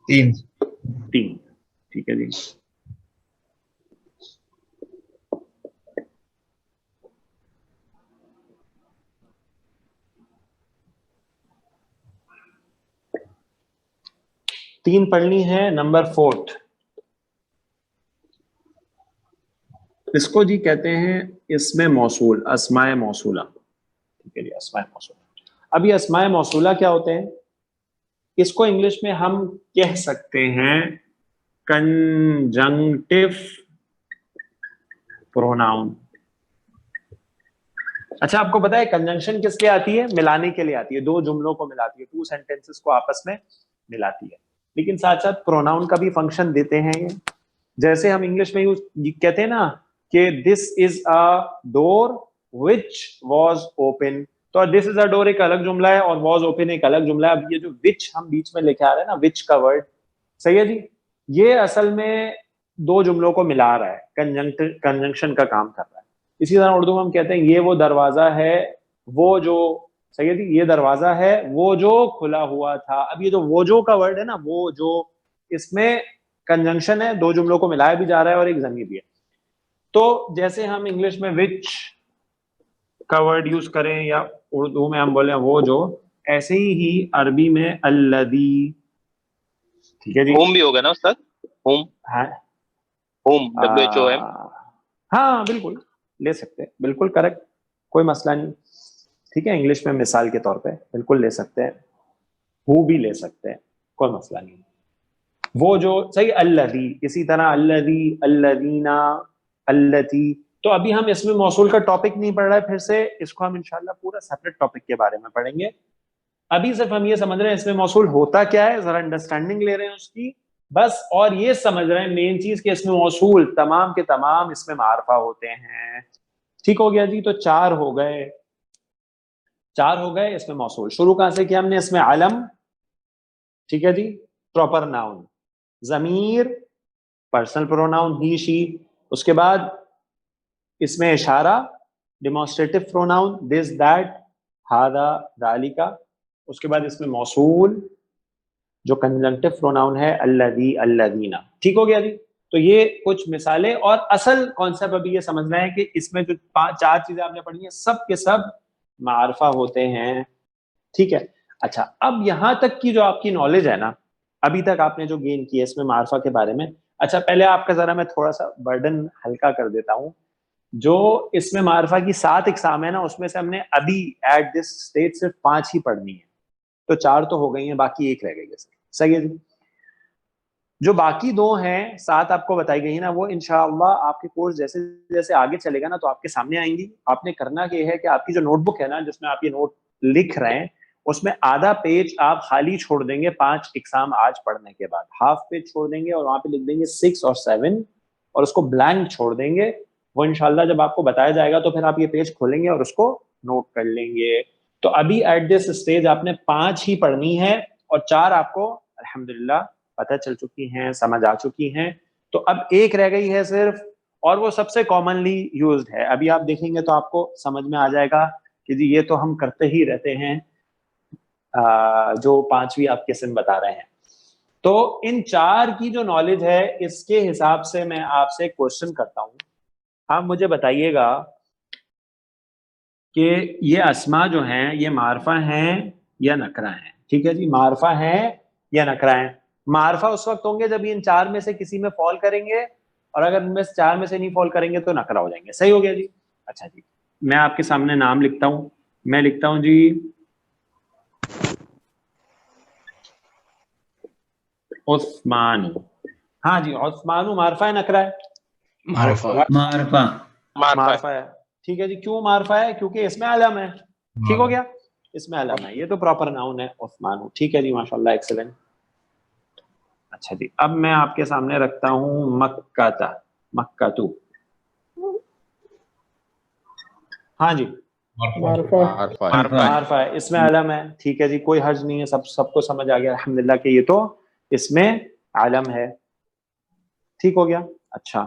3. ٹھیک ہے جی. تین پڑھنی ہے. نمبر 4 اس کو جی کہتے ہیں اسم موصول، اسماء موصولہ. ٹھیک ہے جی. اسماء موصولہ. اب یہ اسماء موصولہ کیا ہوتے ہیں؟ اس کو انگلش میں ہم کہہ سکتے ہیں کنجنکٹیو پروناؤن. اچھا، آپ کو پتا ہے کنجنکشن کس لیے آتی ہے؟ ملانے کے لیے آتی ہے. 2 جملوں کو ملاتی ہے، 2 سینٹینسز کو آپس میں ملاتی ہے. لیکن ساتھ ساتھ پروناؤن کا بھی فنکشن دیتے ہیں یہ. جیسے ہم انگلش میں کہتے ہیں نا کہ دس از اے ڈور وچ واز اوپن, تو دس از اے ڈور ایک الگ جملہ ہے اور واز اوپن ایک الگ جملہ ہے. اب یہ جو وچ ہم بیچ میں لے کے آ رہے ہیں نا, وچ کا ورڈ, صحیح ہے جی, یہ اصل میں دو جملوں کو ملا رہا ہے, کنجنکشن کا کام کر رہا ہے. اسی طرح اردو میں ہم کہتے ہیں یہ وہ دروازہ ہے وہ جو, صحیح ہے جی, یہ دروازہ ہے وہ جو کھلا ہوا تھا. اب یہ جو وہ جو کا ورڈ ہے نا, وہ جو, اس میں کنجنکشن ہے, دو جملوں کو ملایا بھی جا رہا ہے اور ایک ضمیر بھی ہے. تو جیسے ہم انگلش میں وچ کا ورڈ یوز کریں یا اردو میں ہم بولیں وہ جو, ایسے ہی عربی میں الذی, ٹھیک ہے جی. ہوم بھی ہوگا نا استاد, ہوم, ہاں ہوم WHOM. ہاں بالکل لے سکتے ہیں, بالکل کریکٹ, کوئی مسئلہ نہیں. ٹھیک ہے, انگلش میں مثال کے طور پہ بالکل لے سکتے ہیں, ہو بھی لے سکتے ہیں, کوئی مسئلہ نہیں. وہ جو, صحیح, الذی. اسی طرح الذی, الذین, اللتی. تو ابھی ہم اسم موصول کا ٹاپک نہیں پڑھ رہے, پھر سے اس کو ہم انشاءاللہ پورا سیپریٹ ٹاپک کے بارے میں پڑھیں گے. ابھی صرف ہم یہ سمجھ رہے ہیں اسم موصول ہوتا کیا ہے, ذرا انڈرسٹینڈنگ لے رہے ہیں اس کی بس, اور یہ سمجھ رہے ہیں مین چیز کہ اسم موصول تمام کے تمام اسم معرفہ ہوتے ہیں. ٹھیک ہو گیا جی. تو چار ہو گئے اس میں موصول. شروع کہاں سے کیا ہم نے, اس میں علم, ٹھیک ہے جی, پراپر ناؤن, ضمیر, پرسنل پروناؤن ہی شی, اس کے بعد اس میں اشارہ, ڈیمونسٹریٹو پروناؤن دس دیٹ ہذا ذالک, اس کے بعد اس میں موصول جو کنجنکٹو پروناؤن ہے الذی, الذین. ٹھیک ہو گیا جی. تو یہ کچھ مثالیں, اور اصل کانسیپٹ ابھی یہ سمجھنا ہے کہ اس میں جو چار چیزیں آپ نے پڑھی ہیں سب کے سب معرفہ ہوتے ہیں. ٹھیک ہے. اچھا, اب یہاں تک کی جو آپ کی نالج ہے نا, ابھی تک آپ نے جو گین کی ہے اس میں معرفہ کے بارے میں. اچھا, پہلے آپ کا ذرا میں تھوڑا سا برڈن ہلکا کر دیتا ہوں. جو اس میں معرفہ کی 7 اقسام ہے نا, اس میں سے ہم نے ابھی ایٹ دس اسٹیج صرف 5 ہی پڑھنی ہے. تو 4 تو ہو گئی ہیں, باقی 1 رہ گئی ہے. صحیح ہے جی. جو باقی 2 ہیں, 7 آپ کو بتائی گئی نا, وہ انشاءاللہ آپ کے کورس جیسے جیسے آگے چلے گا نا تو آپ کے سامنے آئیں گی. آپ نے کرنا یہ ہے کہ آپ کی جو نوٹ بک ہے نا, جس میں آپ یہ نوٹ لکھ رہے ہیں, اس میں آدھا پیج آپ خالی چھوڑ دیں گے 5 اقسام آج پڑھنے کے بعد. ہاف پیج چھوڑ دیں گے اور وہاں پہ لکھ دیں گے 6 اور 7, اور اس کو بلینک چھوڑ دیں گے. وہ انشاءاللہ جب آپ کو بتایا جائے گا تو پھر آپ یہ پیج کھولیں گے اور اس کو نوٹ کر لیں گے. تو ابھی ایٹ دس اسٹیج آپ نے 5 ہی پڑھنی ہے, اور 4 آپ کو الحمدللہ پتہ چل چکی ہیں, سمجھ آ چکی ہیں. تو اب 1 رہ گئی ہے صرف, اور وہ سب سے کامنلی یوزڈ ہے. ابھی آپ دیکھیں گے تو آپ کو سمجھ میں آ جائے گا کہ جی یہ تو ہم کرتے ہی رہتے ہیں, جو 5ویں آپ قسم بتا رہے ہیں. تو ان 4 کی جو نالج ہے, اس کے حساب سے میں آپ سے کوشچن کرتا ہوں. آپ مجھے بتائیے گا کہ یہ اسما جو ہیں یہ معرفہ ہیں یا نکرہ ہیں. ٹھیک ہے جی, معرفہ ہیں یا نکرہ ہیں. معرفہ اس وقت ہوں گے جب ان 4 میں سے کسی میں فال کریں گے, اور اگر ان میں سے 4 میں سے نہیں فال کریں گے تو نکرہ ہو جائیں گے. صحیح ہو گیا جی. اچھا جی, میں آپ کے سامنے نام لکھتا ہوں. میں لکھتا ہوں جی عثمان. ہاں جی, عثمان معرفہ ہے نکرہ ہے؟ معرفہ ہے. ٹھیک ہے جی. کیوں معرفہ ہے؟ کیونکہ اس میں علم ہے. ٹھیک ہو گیا, اس میں علم ہے, یہ تو پراپر ناؤن ہے عثمان. ٹھیک ہے جی, ماشاءاللہ, ایکسلنٹ. اچھا جی, اب میں آپ کے سامنے رکھتا ہوں مکہ, مکہ. ہاں جی, معرفہ ہے, اس میں علم ہے. ٹھیک ہے جی, کوئی حرج نہیں ہے, سب کو سمجھ آ گیا الحمدللہ کہ یہ تو اس میں علم ہے. ٹھیک ہو گیا. اچھا,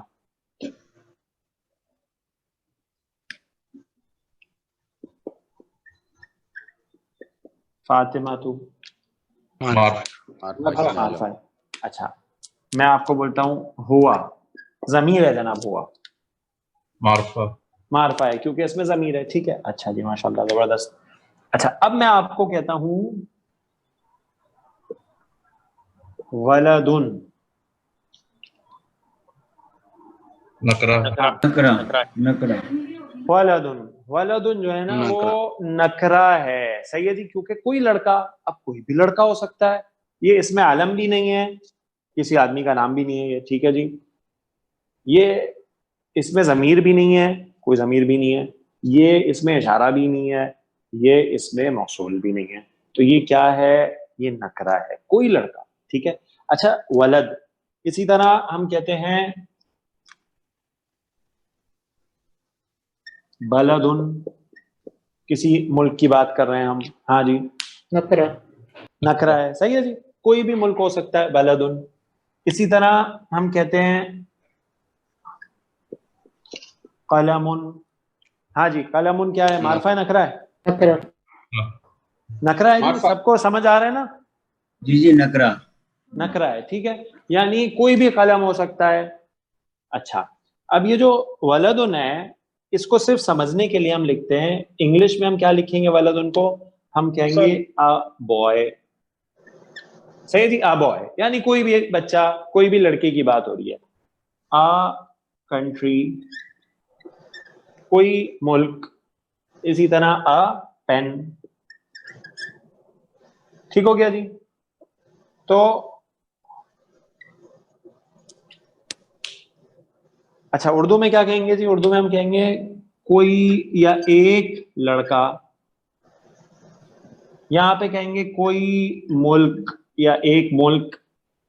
فاطمہ تو معرفہ ہے. اچھا, میں آپ کو بولتا ہوں ہوا, ضمیر ہے جناب, ہوا معرفہ ہے کیونکہ اس میں ضمیر ہے. ٹھیک ہے. اچھا جی, ماشاءاللہ, زبردست. اچھا, اب میں آپ کو کہتا ہوں ولدن, ولدن جو ہے نا وہ نکرہ ہے. صحیح ہے جی, کیونکہ کوئی لڑکا, اب کوئی بھی لڑکا ہو سکتا ہے. یہ اس میں علم بھی نہیں ہے, کسی آدمی کا نام بھی نہیں ہے یہ. ٹھیک ہے جی. یہ اس میں ضمیر بھی نہیں ہے, کوئی ضمیر بھی نہیں ہے. یہ اس میں اشارہ بھی نہیں ہے, یہ اس میں موصول بھی نہیں ہے. تو یہ کیا ہے؟ یہ نکرہ ہے, کوئی لڑکا. ٹھیک ہے. اچھا ولد, اسی طرح ہم کہتے ہیں بلدن, کسی ملک کی بات کر رہے ہیں ہم, ہاں جی نکرا ہے, صحیح ہے جی, کوئی بھی ملک ہو سکتا ہے بلدن. اسی طرح ہم کہتے ہیں قلم, ہاں جی قلم کیا ہے, معرفہ ہے نکرا ہے؟ نکرا ہے جی, سب کو سمجھ آ رہا ہے نا؟ جی نکرا نکرا ہے, ٹھیک ہے, یعنی کوئی بھی قلم ہو سکتا ہے. اچھا اب یہ جو ولدن ہے اس کو صرف سمجھنے کے لیے ہم لکھتے ہیں, انگلش میں ہم کیا لکھیں گے ولدن کو, ہم کہیں گے a boy, صحیح جی, a boy, یعنی کوئی بھی ایک بچہ, کوئی بھی لڑکے کی بات ہو رہی ہے. a country, کوئی ملک, اسی طرح a pen, ٹھیک ہو گیا جی. تو اچھا اردو میں کیا کہیں گے جی, اردو میں ہم کہیں گے کوئی یا ایک لڑکا, یہاں پہ کہیں گے کوئی ملک یا ایک ملک,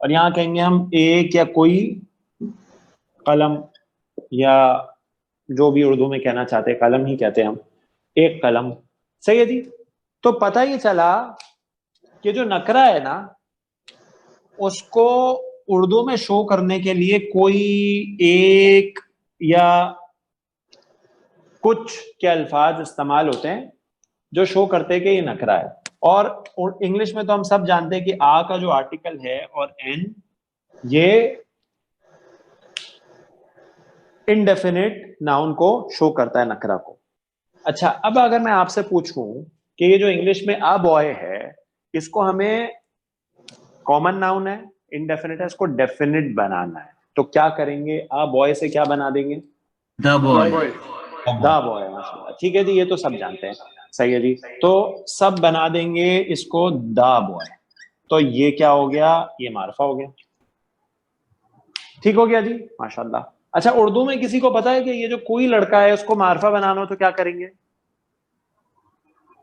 اور یہاں کہیں گے ہم ایک یا کوئی قلم, یا جو بھی اردو میں کہنا چاہتے ہیں, قلم ہی کہتے ہیں ہم, ایک قلم, صحیح ہے جی. تو پتہ یہ چلا کہ جو نکرا ہے نا اس کو اردو میں شو کرنے کے لیے کوئی ایک یا کچھ کے الفاظ استعمال ہوتے ہیں جو شو کرتے ہیں کہ یہ نکرا ہے. اور انگلش میں تو ہم سب جانتے ہیں کہ آ کا جو آرٹیکل ہے اور این, یہ انڈیفینٹ ناؤن کو شو کرتا ہے, نکرا کو. اچھا اب اگر میں آپ سے پوچھوں کہ یہ جو انگلش میں آ بوائے ہے, اس کو ہمیں کامن ناؤن ہے, انڈیفینٹ ہے, اس کو ڈیفینٹ بنانا ہے, تو کیا کریں گے, آ بوائے سے کیا بنا دیں گے, دا بوائے دا بوائے, ماشاءاللہ, ٹھیک ہے جی, یہ تو سب جانتے ہیں, صحیح ہے جی. تو سب بنا دیں گے اس کو دا بوائے, تو یہ کیا ہو گیا, یہ معرفہ ہو گیا, ٹھیک ہو گیا جی, ماشاءاللہ. اچھا اردو میں کسی کو پتا ہے کہ یہ جو کوئی لڑکا ہے اس کو معرفہ بنانا ہو تو کیا کریں گے,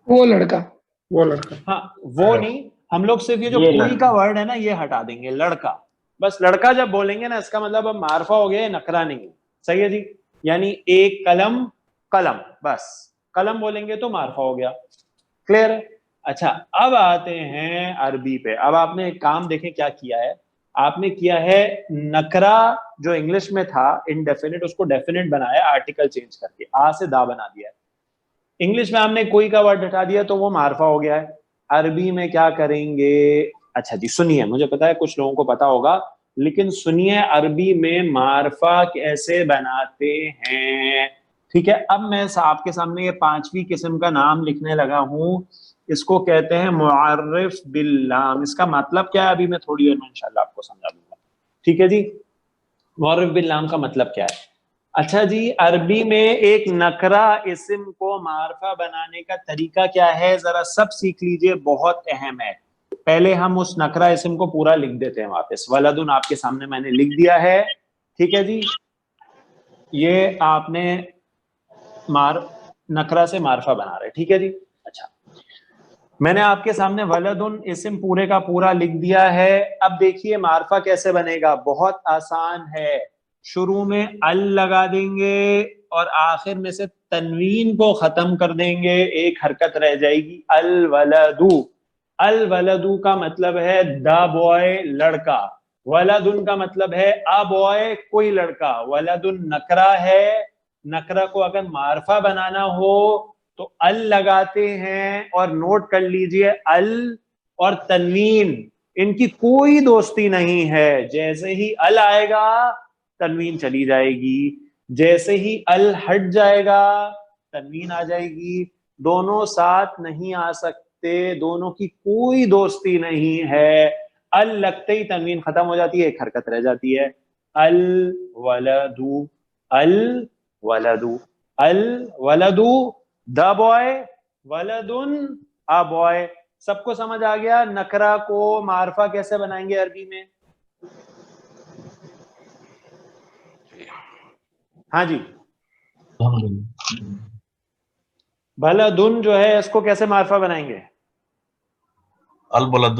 وہ لڑکا ہاں وہ نہیں, ہم لوگ صرف یہ جو کوئی کا ورڈ ہے نا یہ ہٹا دیں گے, لڑکا, بس لڑکا جب بولیں گے نا اس کا مطلب اب معرفہ ہو گیا, نکرا نہیں, صحیح ہے جی. یعنی ایک قلم, قلم, بس قلم بولیں گے تو معرفہ ہو گیا, کلیئر ہے. اچھا اب آتے ہیں عربی پہ. اب آپ نے ایک کام دیکھیں کیا کیا ہے, آپ نے کیا ہے نکرا جو انگلش میں تھا انڈیفینٹ, اس کو ڈیفینٹ بنایا آرٹیکل چینج کر کے, آ سے دا بنا دیا ہے. انگلش میں ہم نے کوئی کا ورڈ ہٹا دیا تو وہ معرفہ ہو گیا ہے. عربی میں کیا کریں گے, اچھا جی سنیے, مجھے پتا ہے کچھ لوگوں کو پتا ہوگا, لیکن سنیے عربی میں معرفہ کیسے بناتے ہیں, ٹھیک ہے. اب میں آپ کے سامنے یہ 5ویں قسم کا نام لکھنے لگا ہوں, اس کو کہتے ہیں معرف باللام. اس کا مطلب کیا ہے ابھی میں تھوڑی دیر میں انشاءاللہ آپ کو سمجھا دوں گا, ٹھیک ہے جی. معرف باللام کا مطلب کیا ہے, اچھا جی عربی میں ایک نکرا اسم کو معرفہ بنانے کا طریقہ کیا ہے, ذرا سب سیکھ لیجئے, بہت اہم ہے. پہلے ہم اس نکرا اسم کو پورا لکھ دیتے ہیں واپس. ولدن آپ کے سامنے میں نے لکھ دیا ہے, ٹھیک ہے جی, یہ آپ نے نکرا سے معرفہ بنا رہے, ٹھیک ہے جی. اچھا میں نے آپ کے سامنے ولدن اسم پورے کا پورا لکھ دیا ہے. اب دیکھیے معرفہ کیسے بنے گا, بہت آسان ہے. شروع میں ال لگا دیں گے اور آخر میں سے تنوین کو ختم کر دیں گے, ایک حرکت رہ جائے گی, الولدو. الولدو کا مطلب ہے دا بوائے, لڑکا. ولدن کا مطلب ہے آ بوائے, کوئی لڑکا. ولدن نکرا ہے, نکرا کو اگر معرفہ بنانا ہو تو ال لگاتے ہیں, اور نوٹ کر لیجئے ال اور تنوین ان کی کوئی دوستی نہیں ہے. جیسے ہی ال آئے گا تنوین چلی جائے گی, جیسے ہی ال ہٹ جائے گا تنوین آ جائے گی. دونوں ساتھ نہیں آ سکتے, دونوں کی کوئی دوستی نہیں ہے. ال لگتے ہی تنوین ختم ہو جاتی ہے, ایک حرکت رہ جاتی ہے, الولدو, الولدو, الولدو دا بوائے, ولدن آ بوائے. سب کو سمجھ آ گیا نکرا کو معرفہ کیسے بنائیں گے عربی میں؟ ہاں جی, بلدن جو ہے اس کو کیسے معرفہ بنائیں گے؟ البلد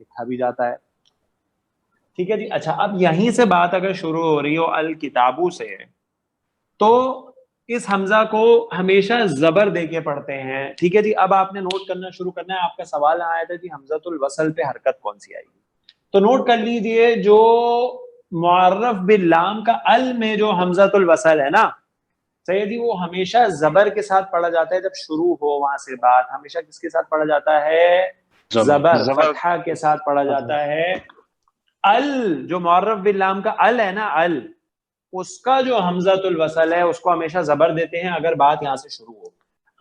لکھا بھی جاتا ہے. ٹھیک ہے جی. اچھا اب یہیں سے بات اگر شروع ہو رہی ہو الکتابو سے, تو اس حمزہ کو ہمیشہ زبر دے کے پڑھتے ہیں. ٹھیک ہے جی. اب آپ نے نوٹ کرنا شروع کرنا ہے. آپ کا سوال آیا تھا کہ حمزۃ الوصل پہ حرکت کون سی آئے گی, تو نوٹ کر لیجئے جو معرف باللام کا ال میں جو حمزۃ الوصل ہے نا سیدی, وہ ہمیشہ زبر کے ساتھ پڑھا جاتا ہے. جب شروع ہو وہاں سے بات, ہمیشہ کس کے ساتھ پڑھا جاتا ہے؟ زبر, فتحہ کے ساتھ پڑھا جاتا ہے. ال جو معرف باللام کا ال ہے نا, ال, اس کا جو حمزۃ الوصل ہے اس کو ہمیشہ زبر دیتے ہیں اگر بات یہاں سے شروع ہو.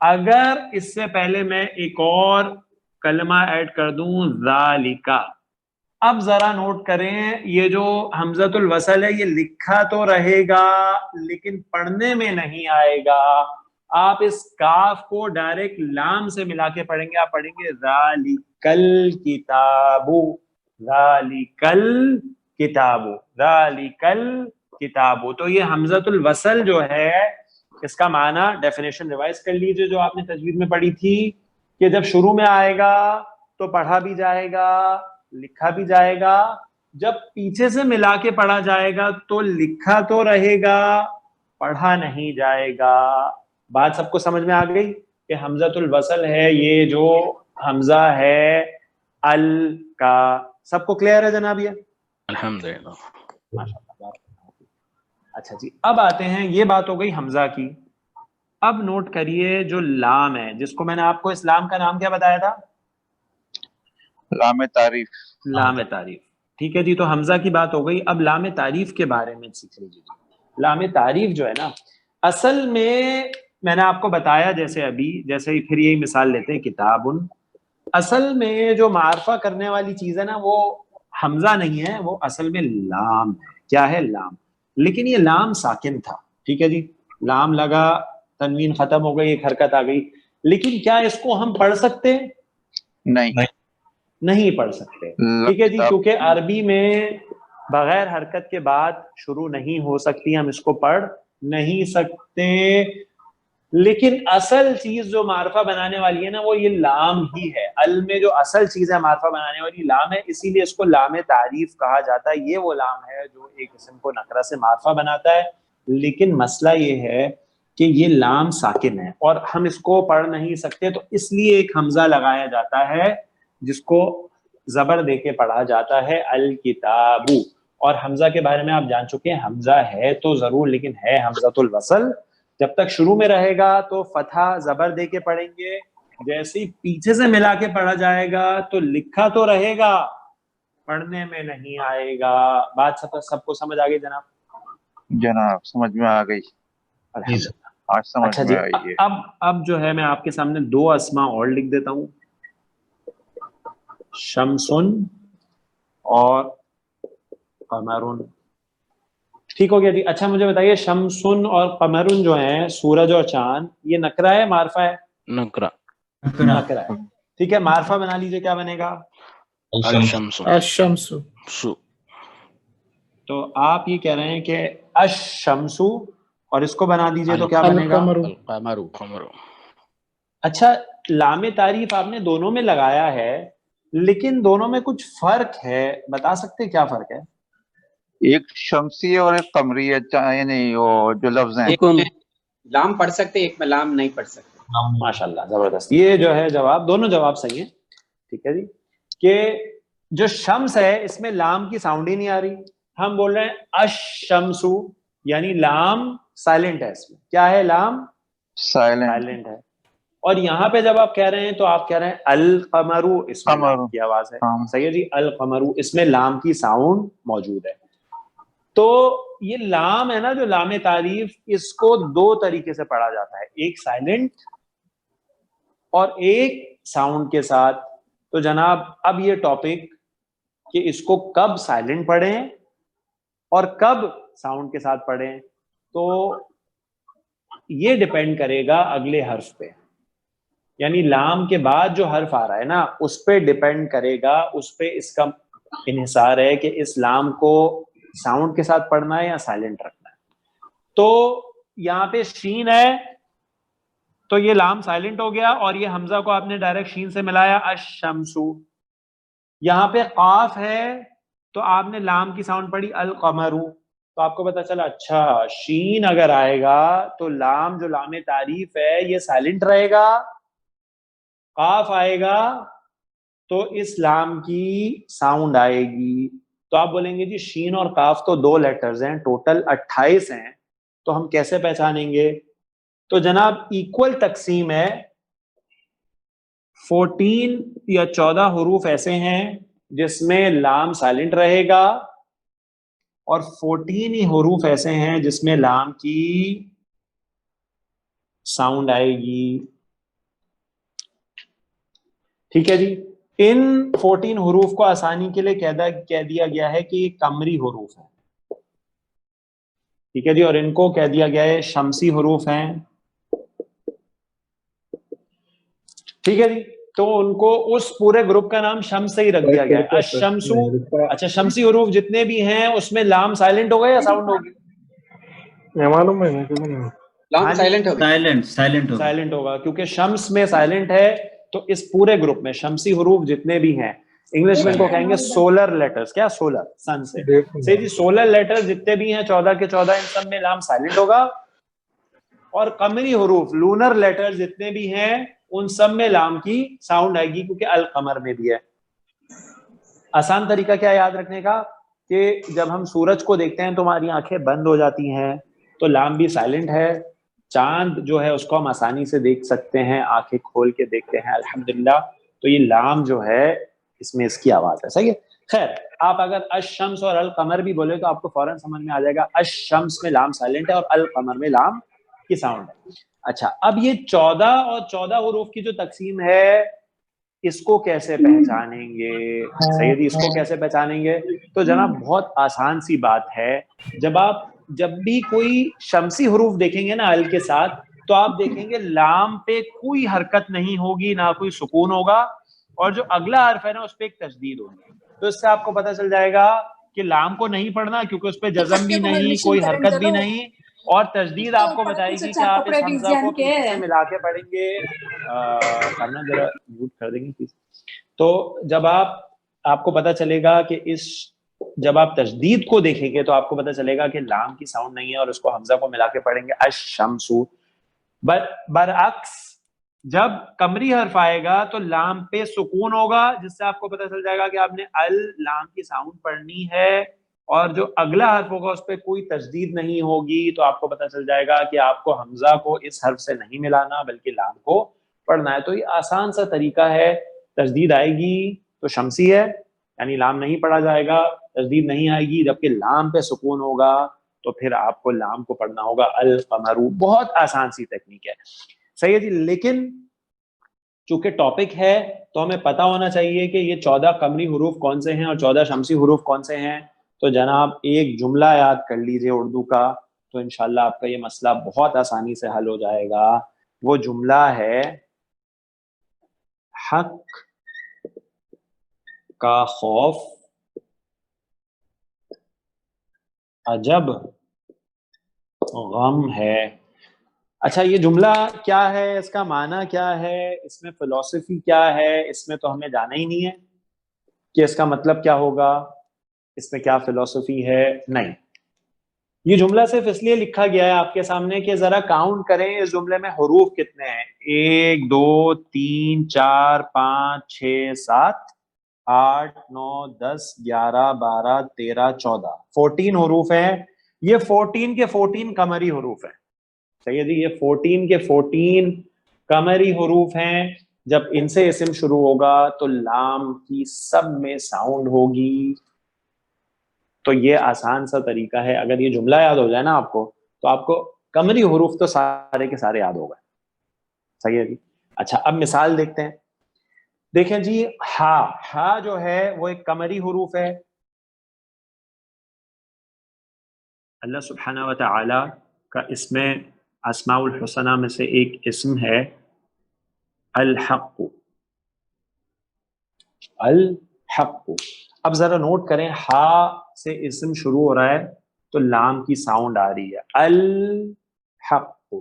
اگر اس سے پہلے میں ایک اور کلمہ ایڈ کر دوں ذالکا, اب ذرا نوٹ کریں, یہ جو حمزۃ الوصل ہے یہ لکھا تو رہے گا لیکن پڑھنے میں نہیں آئے گا. آپ اس کاف کو ڈائریکٹ لام سے ملا کے پڑھیں گے. آپ پڑھیں گے ذالکل کتابو, ذالکل کتابو, ذالکل کتابو. تو یہ حمزۃ الوصل جو ہے اس کا معنی ڈیفینیشن ریوائز کر لیجئے جو آپ نے تجوید میں پڑھی تھی کہ جب شروع میں آئے گا تو پڑھا بھی جائے گا, لکھا بھی جائے گا. جب پیچھے سے ملا کے پڑھا جائے گا تو لکھا تو رہے گا, پڑھا نہیں جائے گا. بات سب کو سمجھ میں آ گئی کہ حمزۃ الوصل ہے یہ جو حمزہ ہے ال کا. سب کو کلیئر ہے جناب؟ یہ الحمدللہ. اچھا جی, اب آتے ہیں, یہ بات ہو گئی حمزہ کی. اب نوٹ کریے جو لام ہے, جس کو میں نے آپ کو اس لام کا نام کیا بتایا تھا؟ لام تعریف. لام تعریف. ٹھیک ہے جی, تو حمزہ کی بات ہو گئی. اب لام تعریف کے بارے میں سیکھ لیجیے. لام تعریف جو ہے نا, اصل میں نے آپ کو بتایا جیسے ابھی, جیسے ہی پھر یہی مثال لیتے ہیں کتابن, اصل میں جو معرفہ کرنے والی چیز ہے نا وہ حمزہ نہیں ہے, وہ اصل میں لام ہے. کیا ہے؟ لام. لیکن یہ لام ساکن تھا. ٹھیک ہے جی, لام لگا, تنوین ختم ہو گئی, ایک حرکت آ گئی. لیکن کیا اس کو ہم پڑھ سکتے؟ نہیں پڑھ سکتے. ٹھیک ہے جی, کیونکہ عربی میں بغیر حرکت کے بعد شروع نہیں ہو سکتی, ہم اس کو پڑھ نہیں سکتے. لیکن اصل چیز جو معرفہ بنانے والی ہے نا وہ یہ لام ہی ہے. ال میں جو اصل چیز ہے معرفہ بنانے والی لام ہے, اسی لیے اس کو لام تعریف کہا جاتا ہے. یہ وہ لام ہے جو ایک اسم کو نکرہ سے معرفہ بناتا ہے. لیکن مسئلہ یہ ہے کہ یہ لام ساکن ہے اور ہم اس کو پڑھ نہیں سکتے, تو اس لیے ایک حمزہ لگایا جاتا ہے جس کو زبر دے کے پڑھا جاتا ہے الکتابو. اور حمزہ کے بارے میں آپ جان چکے ہیں, حمزہ ہے تو ضرور لیکن ہے حمزۃ الوصل. جب تک شروع میں رہے گا تو فتحہ زبر دے کے پڑھیں گے, جیسے ہی پیچھے سے ملا کے پڑھا جائے گا تو لکھا تو رہے گا, پڑھنے میں نہیں آئے گا. بات سب کو سمجھ آ گئی جناب؟ جناب سمجھ میں آ گئی. آج سمجھ اچھا میں جی, آئی ہے. اب جو ہے میں آپ کے سامنے دو اسماء اور لکھ دیتا ہوں, شمسن اور قمرن. ٹھیک ہو گیا جی. اچھا مجھے بتائیے, شمسن اور قمرن جو ہیں, سورج اور چاند, یہ نکرہ ہے معرفہ ہے؟ نکرہ. نکرہ ہے. ٹھیک ہے, معرفہ بنا لیجئے, کیا بنے گا؟ الشمس. تو آپ یہ کہہ رہے ہیں کہ الشمس, اور اس کو بنا دیجئے تو کیا بنے گا؟ القمر. اچھا, لام تعریف آپ نے دونوں میں لگایا ہے لیکن دونوں میں کچھ فرق ہے, بتا سکتے کیا فرق ہے؟ ایک شمسی اور ایک قمری ہے, یعنی وہ جو لفظ ہیں. ایک میں لام پڑھ سکتے, ایک میں لام نہیں پڑھ سکتے. ماشاءاللہ, زبردست. یہ جو ہے جواب, دونوں جواب صحیح ہیں. ٹھیک ہے جی, کہ جو شمس ہے اس میں لام کی ساؤنڈ ہی نہیں آ رہی. ہم بول رہے ہیں الشمس, یعنی لام سائلنٹ ہے. اس میں کیا ہے؟ لام سائلنٹ ہے. اور یہاں پہ جب آپ کہہ رہے ہیں تو آپ کہہ رہے ہیں القمرو, اس میں لام کی آواز ہے. صحیح ہے جی, القمرو, اس میں لام کی ساؤنڈ موجود ہے. تو یہ لام ہے نا جو لام تعریف, اس کو دو طریقے سے پڑھا جاتا ہے, ایک سائلنٹ اور ایک ساؤنڈ کے ساتھ. تو جناب اب یہ ٹاپک کہ اس کو کب سائلنٹ پڑھیں اور کب ساؤنڈ کے ساتھ پڑھیں, تو یہ ڈیپینڈ کرے گا اگلے حرف پہ. یعنی لام کے بعد جو حرف آ رہا ہے نا اس پہ ڈیپینڈ کرے گا, اس پہ اس کا انحصار ہے کہ اس لام کو ساؤنڈ کے ساتھ پڑھنا ہے یا سائلنٹ رکھنا ہے. تو یہاں پہ شین ہے تو یہ لام سائلنٹ ہو گیا, اور یہ حمزہ کو آپ نے ڈائریکٹ شین سے ملایا الشمسو. یہاں پہ قاف ہے تو آپ نے لام کی ساؤنڈ پڑھی القمر، تو آپ کو پتا چلا اچھا شین اگر آئے گا تو لام جو لام تعریف ہے یہ سائلنٹ رہے گا، قاف آئے گا تو اس لام کی ساؤنڈ آئے گی. تو آپ بولیں گے جی شین اور قاف تو 2 لیٹرز ہیں، ٹوٹل 28 ہیں، تو ہم کیسے پہچانیں گے؟ تو جناب ایکول تقسیم ہے، 14 یا 14 حروف ایسے ہیں جس میں لام سائلنٹ رہے گا، اور 14 ہی حروف ایسے ہیں جس میں لام کی ساؤنڈ آئے گی. ٹھیک ہے جی. ان 14 حروف کو آسانی کے لیے کہہ دیا گیا ہے کہ یہ قمری حروف ہیں. ٹھیک ہے جی. اور ان کو کہہ دیا گیا ہے شمسی حروف ہیں. ٹھیک ہے جی. تو ان کو اس پورے گروپ کا نام شمس سے ہی رکھ دیا گیا ہے. الشمسو. اچھا شمسی حروف جتنے بھی ہیں اس میں لام سائلنٹ ہوگا یا ساؤنڈ ہوگی؟ معلوم ہے لام سائلنٹ ہو گیا. سائلنٹ ہوگا کیونکہ شمس میں سائلنٹ ہے. تو اس پورے گروپ میں شمسی حروف جتنے بھی ہیں، انگلش میں ان کو کہیں گے سولر لیٹرز. کیا سولر؟ سن سے جی. سولر لیٹر جتنے بھی ہیں 14 کے 14 ان سب میں لام سائلنٹ ہوگا. اور قمری حروف لونر لیٹر جتنے بھی ہیں ان سب میں لام کی ساؤنڈ آئے گی کیونکہ القمر میں بھی ہے. آسان طریقہ کیا یاد رکھنے کا کہ جب ہم سورج کو دیکھتے ہیں تو ہماری آنکھیں بند ہو جاتی ہیں تو لام بھی سائلنٹ ہے. چاند جو ہے اس کو ہم آسانی سے دیکھ سکتے ہیں، آنکھیں کھول کے دیکھتے ہیں الحمدللہ. تو یہ لام جو ہے اس میں اس کی آواز ہے. صحیح ہے. خیر آپ اگر الشمس اور القمر بھی بولے تو آپ کو فوراً سمجھ میں آ جائے گا الشمس میں لام سائلنٹ ہے اور القمر میں لام کی ساؤنڈ ہے. اچھا اب یہ 14 اور 14 حروف کی جو تقسیم ہے اس کو کیسے پہچانیں گے سیدی؟ اس کو کیسے پہچانیں گے؟ تو جناب بہت آسان سی بات ہے. جب بھی کوئی شمسی حروف دیکھیں گے نا ال کے ساتھ تو آپ دیکھیں گے لام پہ کوئی حرکت نہیں ہوگی، نہ کوئی سکون ہوگا، اور جو اگلا حرف ہے نا اس پہ ایک تشدید ہوگی. تو اس سے آپ کو پتہ چل جائے گا کہ لام کو نہیں پڑھنا کیونکہ اس پہ جزم بھی نہیں، کوئی حرکت بھی نہیں، اور تشدید آپ کو بتائے گی کہ آپ اس حمزہ کو پیچھے سے ملا کے پڑھیں گے. کرنا ذرا میوٹ کر دیں گے پلیز. تو جب آپ کو پتہ چلے گا کہ جب آپ تشدید کو دیکھیں گے تو آپ کو پتہ چلے گا کہ لام کی ساؤنڈ نہیں ہے اور اس کو حمزہ کو ملا کے پڑھیں گے الشمسو. برعکس جب قمری حرف آئے گا تو لام پہ سکون ہوگا جس سے آپ کو پتہ چل جائے گا کہ آپ نے لام کی ساؤنڈ پڑھنی ہے، اور جو اگلا حرف ہوگا اس پہ کوئی تشدید نہیں ہوگی. تو آپ کو پتہ چل جائے گا کہ آپ کو حمزہ کو اس حرف سے نہیں ملانا بلکہ لام کو پڑھنا ہے. تو یہ آسان سا طریقہ ہے. تشدید آئے گی تو شمسی ہے یعنی لام نہیں پڑھا جائے گا، تشدید نہیں آئے گی جبکہ لام پہ سکون ہوگا تو پھر آپ کو لام کو پڑھنا ہوگا القمر. بہت آسان سی تکنیک ہے. صحیح ہے جی. لیکن چونکہ ٹاپک ہے تو ہمیں پتا ہونا چاہیے کہ یہ 14 قمری حروف کون سے ہیں اور 14 شمسی حروف کون سے ہیں. تو جناب ایک جملہ یاد کر لیجئے اردو کا تو انشاءاللہ آپ کا یہ مسئلہ بہت آسانی سے حل ہو جائے گا. وہ جملہ ہے حق کا خوف عجب غم ہے. اچھا یہ جملہ کیا ہے، اس کا معنی کیا ہے، اس میں فلسفی کیا ہے، اس میں تو ہمیں جانا ہی نہیں ہے کہ اس کا مطلب کیا ہوگا، اس میں کیا فلسفی ہے. نہیں، یہ جملہ صرف اس لیے لکھا گیا ہے آپ کے سامنے کہ ذرا کاؤنٹ کریں اس جملے میں حروف کتنے ہیں. 1 2 3 4 5 6 7 8 9 10 11 12 13 14 14 حروف ہیں. یہ 14 کے 14 قمری حروف ہیں. صحیح ہے جی. یہ 14 کے 14 قمری حروف ہیں. جب ان سے اسم شروع ہوگا تو لام کی سب میں ساؤنڈ ہوگی. تو یہ آسان سا طریقہ ہے. اگر یہ جملہ یاد ہو جائے نا آپ کو تو آپ کو قمری حروف تو سارے کے سارے یاد ہو گئے. صحیح ہے جی. اچھا اب مثال دیکھتے ہیں. دیکھیں جی ہا جو ہے وہ ایک قمری حروف ہے. اللہ سبحانہ و تعالی کا اس میں اسماء الحسنہ میں سے ایک اسم ہے الحق. الحق. اب ذرا نوٹ کریں ہا سے اسم شروع ہو رہا ہے تو لام کی ساؤنڈ آ رہی ہے الحق.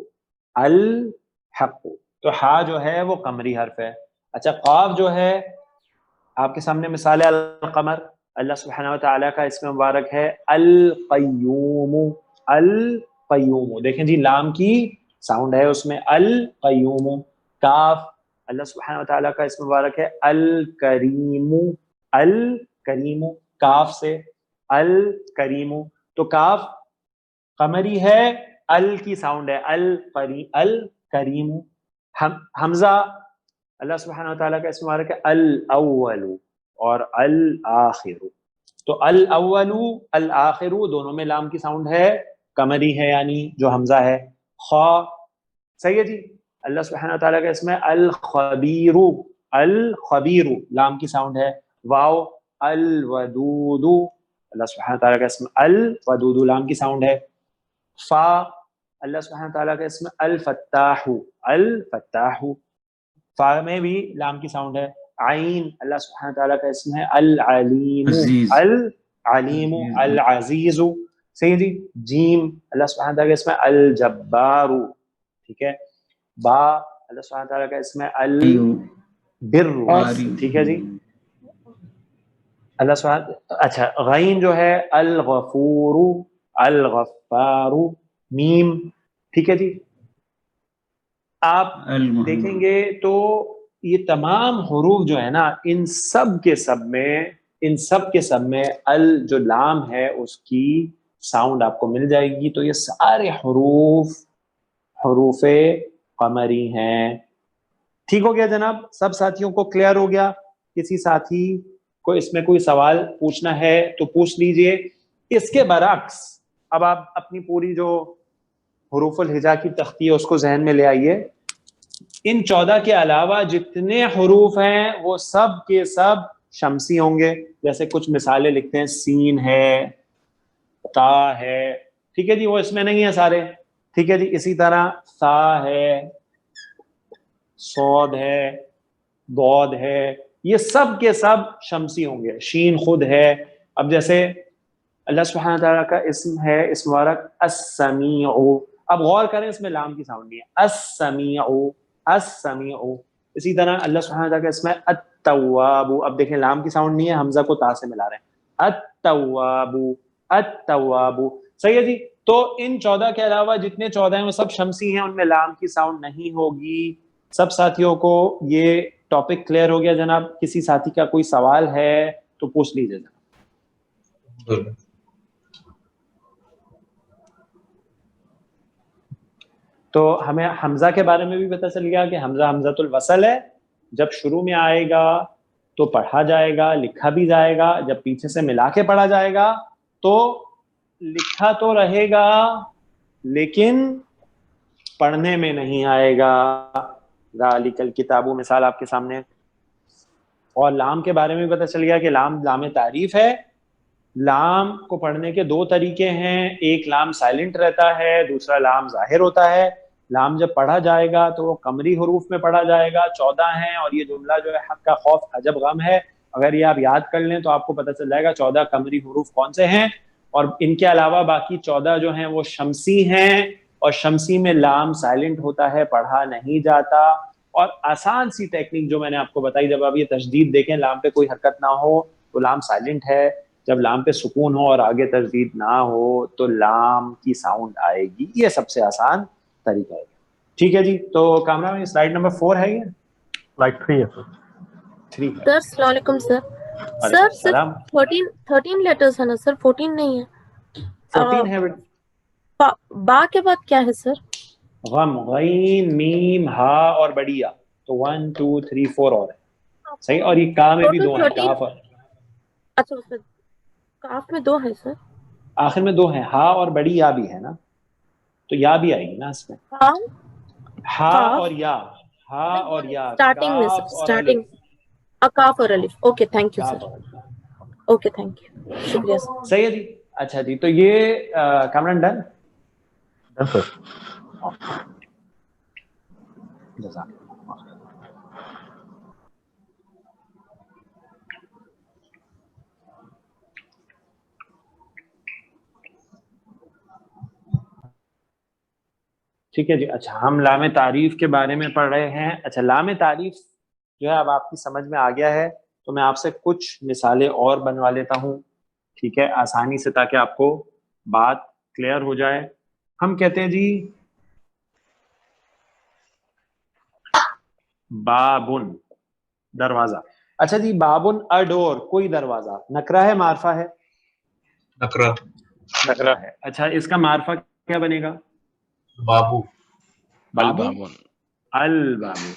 الحق. تو ہا جو ہے وہ قمری حرف ہے. اچھا قاف جو ہے آپ کے سامنے مثال ہے القمر. اللہ سبحانہ وتعالیٰ کا اسم مبارک ہے القیوم. القیوم دیکھیں جی لام کی ساؤنڈ ہے اس میں القیوم. کاف اللہ سبحانہ وتعالیٰ کا اسم مبارک ہے الکریم. الکریم کاف سے الکریم. تو کاف قمری ہے, ال کی ساؤنڈ ہے الکریم. حمزہ اللہ سبحانہ وتعالیٰ کا اسم مبارک ہے الاول اور الآخر. تو الاول الآخر دونوں میں لام کی ساؤنڈ ہے, قمری ہے یعنی جو حمزہ ہے. خا صحیح ہے جی. اللہ سبحانہ وتعالیٰ کا اسم ہے الخبیر. الخبیر لام کی ساؤنڈ ہے. واو الودود اللہ سبحانہ وتعالیٰ کا اسم الودود لام کی ساؤنڈ ہے. فا اللہ سبحانہ وتعالیٰ کا اسم الفتاح. الفتاح فا میں بھی لام کی ساؤنڈ ہے. عین اللہ سبحانہ وتعالیٰ کا اسم ہے العلیم. عزیز. العلیم العزیز صحیح جی. جیم اللہ سبحانہ وتعالیٰ کا اسم ہے الجبار. ٹھیک ہے. با اللہ سبحانہ وتعالیٰ کا اسم ہے البر. ٹھیک ہے جی. اللہ سبحانہ اچھا غین جو ہے الغفور الغفار. میم ٹھیک ہے جی. آپ دیکھیں گے تو یہ تمام حروف جو ہے نا ان سب کے سب میں ال جو لام ہے اس کی ساؤنڈ آپ کو مل جائے گی. تو یہ سارے حروف قمری ہیں. ٹھیک ہو گیا جناب, سب ساتھیوں کو کلیئر ہو گیا؟ کسی ساتھی کو اس میں کوئی سوال پوچھنا ہے تو پوچھ لیجئے. اس کے برعکس اب آپ اپنی پوری جو حروف الہجا کی تختی ہے اس کو ذہن میں لے آئیے. ان 14 کے علاوہ جتنے حروف ہیں وہ سب کے سب شمسی ہوں گے. جیسے کچھ مثالیں لکھتے ہیں, سین ہے, تا ہے, ٹھیک ہے جی, وہ اس میں نہیں ہے سارے. ٹھیک ہے جی. اسی طرح سا ہے, صاد ہے, ضاد ہے, یہ سب کے سب شمسی ہوں گے. شین خود ہے. اب جیسے اللہ سبحانہ تعالیٰ کا اسم ہے اسم مبارک السمیع. اب غور کریں اس میں لام کی ساؤنڈ نہیں ہے. السمیع السمیع. اسی طرح اللہ سبحانہ تعالیٰ کا اسم ہے التواب. اب دیکھیں لام کی ساؤنڈ نہیں ہے, حمزہ کو تا سے ملا رہے ہیں. التواب التواب. صحیح ہے جی. تو ان 14 کے علاوہ جتنے 14 ہیں وہ سب شمسی ہیں, ان میں لام کی ساؤنڈ نہیں ہوگی. سب ساتھیوں کو یہ ٹاپک کلیئر ہو گیا جناب؟ کسی ساتھی کا کوئی سوال ہے تو پوچھ لیجیے جناب. تو ہمیں حمزہ کے بارے میں بھی پتہ چل گیا کہ حمزہ حمزۃ الوصل ہے. جب شروع میں آئے گا تو پڑھا جائے گا, لکھا بھی جائے گا. جب پیچھے سے ملا کے پڑھا جائے گا تو لکھا تو رہے گا لیکن پڑھنے میں نہیں آئے گا. ذالک الکتاب مثال آپ کے سامنے. اور لام کے بارے میں بھی پتہ چل گیا کہ لام تعریف ہے. لام کو پڑھنے کے 2 طریقے ہیں. ایک لام سائلنٹ رہتا ہے, دوسرا لام ظاہر ہوتا ہے. لام جب پڑھا جائے گا تو وہ قمری حروف میں پڑھا جائے گا, 14 ہیں. اور یہ جملہ جو ہے حق کا خوف عجب غم ہے, اگر یہ آپ یاد کر لیں تو آپ کو پتہ چل جائے گا 14 قمری حروف کون سے ہیں. اور ان کے علاوہ باقی 14 جو ہیں وہ شمسی ہیں, اور شمسی میں لام سائلنٹ ہوتا ہے, پڑھا نہیں جاتا. اور آسان سی ٹیکنیک جو میں نے آپ کو بتائی, جب آپ یہ تشدید دیکھیں لام پہ کوئی حرکت نہ ہو تو لام سائلنٹ ہے, جب لام پہ سکون ہو اور آگے تشدید نہ ہو تو لام کی ساؤنڈ آئے گی. یہ سب سے آسان طریقہ ہے. ٹھیک ہے جی. تو کامرا میں سلائیڈ نمبر 4 ہے, یہ سلائڈ 3 ہے سر. 3 سر السلام علیکم سر. سر السلام. 13 لیٹرز ہیں نا سر, 14 نہیں ہے. 14 ہے. با کے بعد کیا ہے سر؟ غم, غین, میم, ہا اور بڑی یا. تو 1 2 3 4 اور ہے. صحیح. اور یہ کا میں بھی 2 ہیں, کاف. اچھا اس میں کاف میں 2 ہے سر, آخر میں 2 ہیں, ہا اور بڑی یا بھی ہے نا, تو یا بھی آئے گی نا اس میں. ہا اور یا, ہا اور یا, اسٹارٹنگ میں سر, اسٹارٹنگ کاف اور الف. Okay thank you sir. Okay thank you, شکریہ سر. صحیح ہے جی. اچھا جی. تو یہ کامران ڈن سر. جزاک. ٹھیک ہے جی. اچھا ہم لام تعریف کے بارے میں پڑھ رہے ہیں. اچھا لام تعریف جو ہے اب آپ کی سمجھ میں آ گیا ہے تو میں آپ سے کچھ مثالیں اور بنوا لیتا ہوں, ٹھیک ہے, آسانی سے, تاکہ آپ کو بات کلیئر ہو جائے. ہم کہتے ہیں جی بابن, دروازہ. اچھا جی, بابن ا ڈور, کوئی دروازہ, نکرہ ہے معرفہ ہے؟ نکرہ ہے. اچھا, اس کا معرفہ کیا بنے گا؟ بابو. البابون. البابو,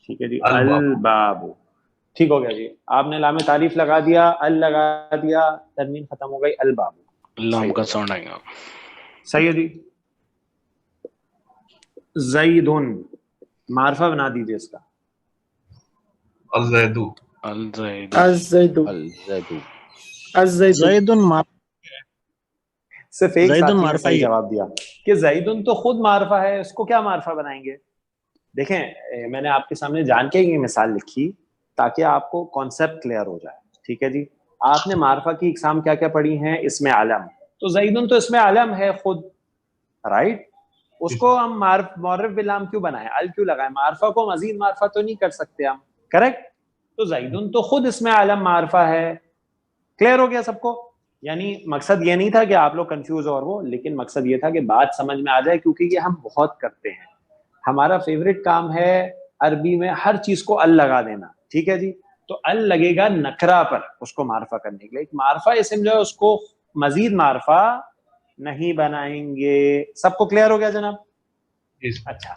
ٹھیک ہے جی, البابو, ٹھیک ہو گیا جی. آپ نے لام تعریف لگا دیا, ال لگا دیا, تنوین ختم ہو گئی, البابو. لام کا ساؤنڈ آئے گا. صحیح ہے جی. زیدن, معرفہ بنا دیجیے اس کا. الزیدو. الزید. الزید. الزید. الزید. زیدن صرف ایک زیدن ساتھی نے معرفہ صحیح ہی ہے. جواب دیا کہ زیدن تو خود معرفہ ہے, اس کو کیا معرفہ بنائیں گے؟ دیکھیں, میں نے آپ کے سامنے جان کے یہ مثال لکھی تاکہ آپ کو کانسیپٹ کلیئر ہو جائے, ٹھیک ہے جی. آپ نے معرفہ کی اقسام کیا کیا پڑھی ہیں؟ اسم علم, تو زیدن تو اسم علم ہے خود, رائٹ. اس کو ہم معرف باللام کیوں بنائیں, ال کیوں لگائیں؟ معرفہ کو مزید معرفہ تو نہیں کر سکتے ہم, کریکٹ. تو زیدن تو خود اسم علم معرفہ ہے. کلیئر ہو گیا سب کو؟ یعنی مقصد یہ نہیں تھا کہ آپ لوگ کنفیوز اور وہ, لیکن مقصد یہ تھا کہ بات سمجھ میں آ جائے, کیونکہ یہ ہم بہت کرتے ہیں. ہمارا فیوریٹ کام ہے عربی میں ہر چیز کو ال لگا دینا, ٹھیک ہے جی. تو ال لگے گا نکرہ پر اس کو معرفہ کرنے کے لیے. ایک معرفہ اسم جو ہے اس کو مزید معرفہ نہیں بنائیں گے. سب کو کلیئر ہو گیا جناب؟ اچھا,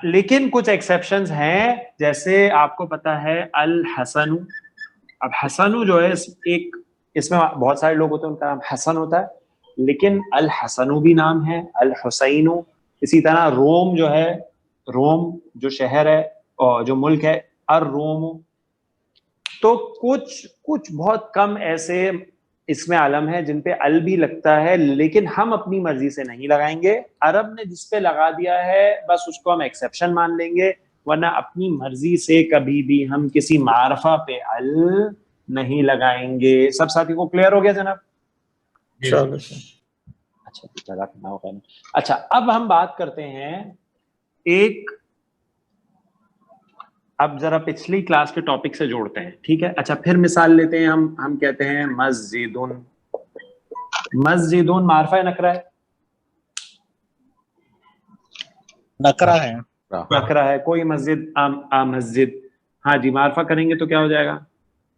لیکن کچھ ایکسیپشنز ہیں, جیسے آپ کو پتا ہے الحسن. اب حسن جو ہے ایک, اس میں بہت سارے لوگ ہوتے ہیں ان کا نام حسن ہوتا ہے, لیکن الحسن بھی نام ہے, الحسین. اسی طرح روم جو ہے, روم جو شہر ہے اور جو ملک ہے, الروم. تو کچھ بہت کم ایسے اسم علم ہے جن پہ ال بھی لگتا ہے, لیکن ہم اپنی مرضی سے نہیں لگائیں گے. عرب نے جس پہ لگا دیا ہے بس اس کو ہم ایکسیپشن مان لیں گے, ورنہ اپنی مرضی سے کبھی بھی ہم کسی معرفہ پہ ال نہیں لگائیں گے. سب ساتھی کو کلیئر ہو گیا جناب؟ چلو. اچھا, اب ہم بات کرتے ہیں ایک, اب ذرا پچھلی کلاس کے ٹاپک سے جوڑتے ہیں, ٹھیک ہے. اچھا, پھر مثال لیتے ہیں ہم کہتے ہیں مسجدن. مسجدن معرفہ ہے نکرہ ہے؟ نکرہ ہے. نکرہ ہے. کوئی مسجد, مسجد. ہاں جی, معرفہ کریں گے تو کیا ہو جائے گا؟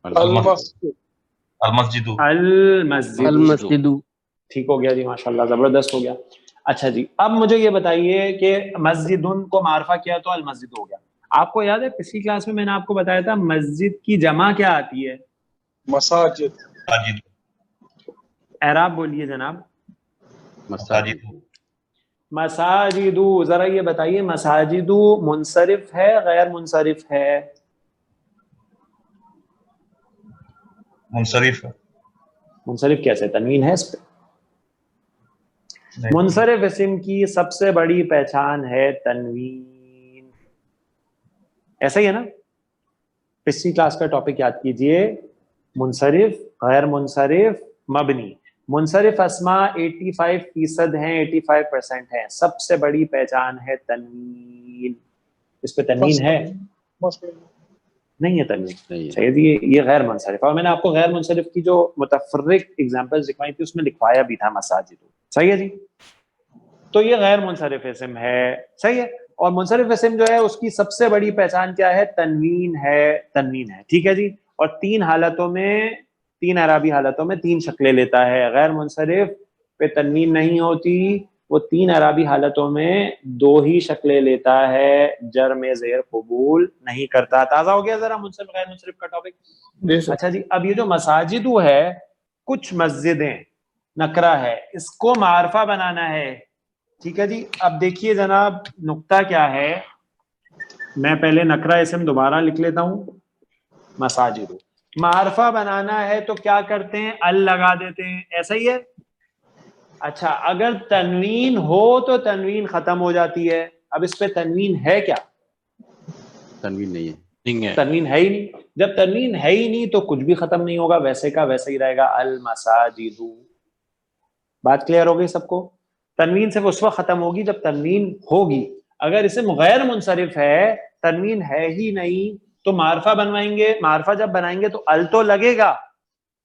المسجد. المسجد. ٹھیک ہو گیا جی, ماشاءاللہ, زبردست ہو گیا. اچھا جی, اب مجھے یہ بتائیے کہ مسجدن کو معرفہ کیا تو المسجد ہو گیا. آپ کو یاد ہے پچھلی کلاس میں نے آپ کو بتایا تھا مسجد کی جمع کیا آتی ہے؟ مساجد. اعراب بولیے جناب. مساجد. مساجدو. ذرا یہ بتائیے مساجدو منصرف ہے غیر منصرف ہے؟ منصرف. منصرف کیسے؟ تنوین ہے اس پہ. منصرف اسم کی سب سے بڑی پہچان ہے تنوین, ایسا ہی ہے نا؟ پچھلی کلاس کا ٹاپک یاد کیجئے, منصرف, غیر منصرف, مبنی. منصرف اسماء 85% ہیں, 85% ہیں. سب سے بڑی پہچان ہے تنوین. اس پہ تنوین ہے نہیں ہے؟ تنوین صحیح جی, یہ غیر منصرف. اور میں نے آپ کو غیر منصرف کی جو متفرق ایگزامپل دکھوائی تھی اس میں لکھوایا بھی تھا مساجد. صحیح ہے جی. تو یہ غیر منصرف اسم ہے, صحیح ہے. اور منصرف اسم جو ہے اس کی سب سے بڑی پہچان کیا ہے؟ تنوین ہے. تنوین ہے, ٹھیک ہے جی. اور تین حالتوں میں, تین اعرابی حالتوں میں تین شکلیں لیتا ہے. غیر منصرف پہ تنوین نہیں ہوتی, وہ تین اعرابی حالتوں میں دو ہی شکلیں لیتا ہے, جر میں زیر قبول نہیں کرتا. تازہ ہو گیا ذرا منصرف غیر منصرف کا ٹاپک. اچھا جی, اب یہ جو مساجد ہے, کچھ مسجدیں, نکرہ ہے, اس کو معرفہ بنانا ہے, ٹھیک ہے جی. اب دیکھیے جناب نقطہ کیا ہے, میں پہلے نکرہ اسم دوبارہ لکھ لیتا ہوں. مساجد معرفہ بنانا ہے تو کیا کرتے ہیں؟ ال لگا دیتے ہیں, ایسا ہی ہے. اچھا, اگر تنوین ہو تو تنوین ختم ہو جاتی ہے. اب اس پہ تنوین ہے کیا؟ تنوین نہیں ہے. تنوین ہے ہی نہیں. جب تنوین ہے ہی نہیں تو کچھ بھی ختم نہیں ہوگا, ویسے کا ویسے ہی رہے گا, المساجد. بات کلیئر ہو گئی سب کو؟ تنوین صرف اس وقت ختم ہوگی جب تنوین ہوگی. اگر اسم غیر منصرف ہے, تنوین ہے ہی نہیں, تو معرفہ بنوائیں گے, معرفہ جب بنائیں گے تو ال تو لگے گا,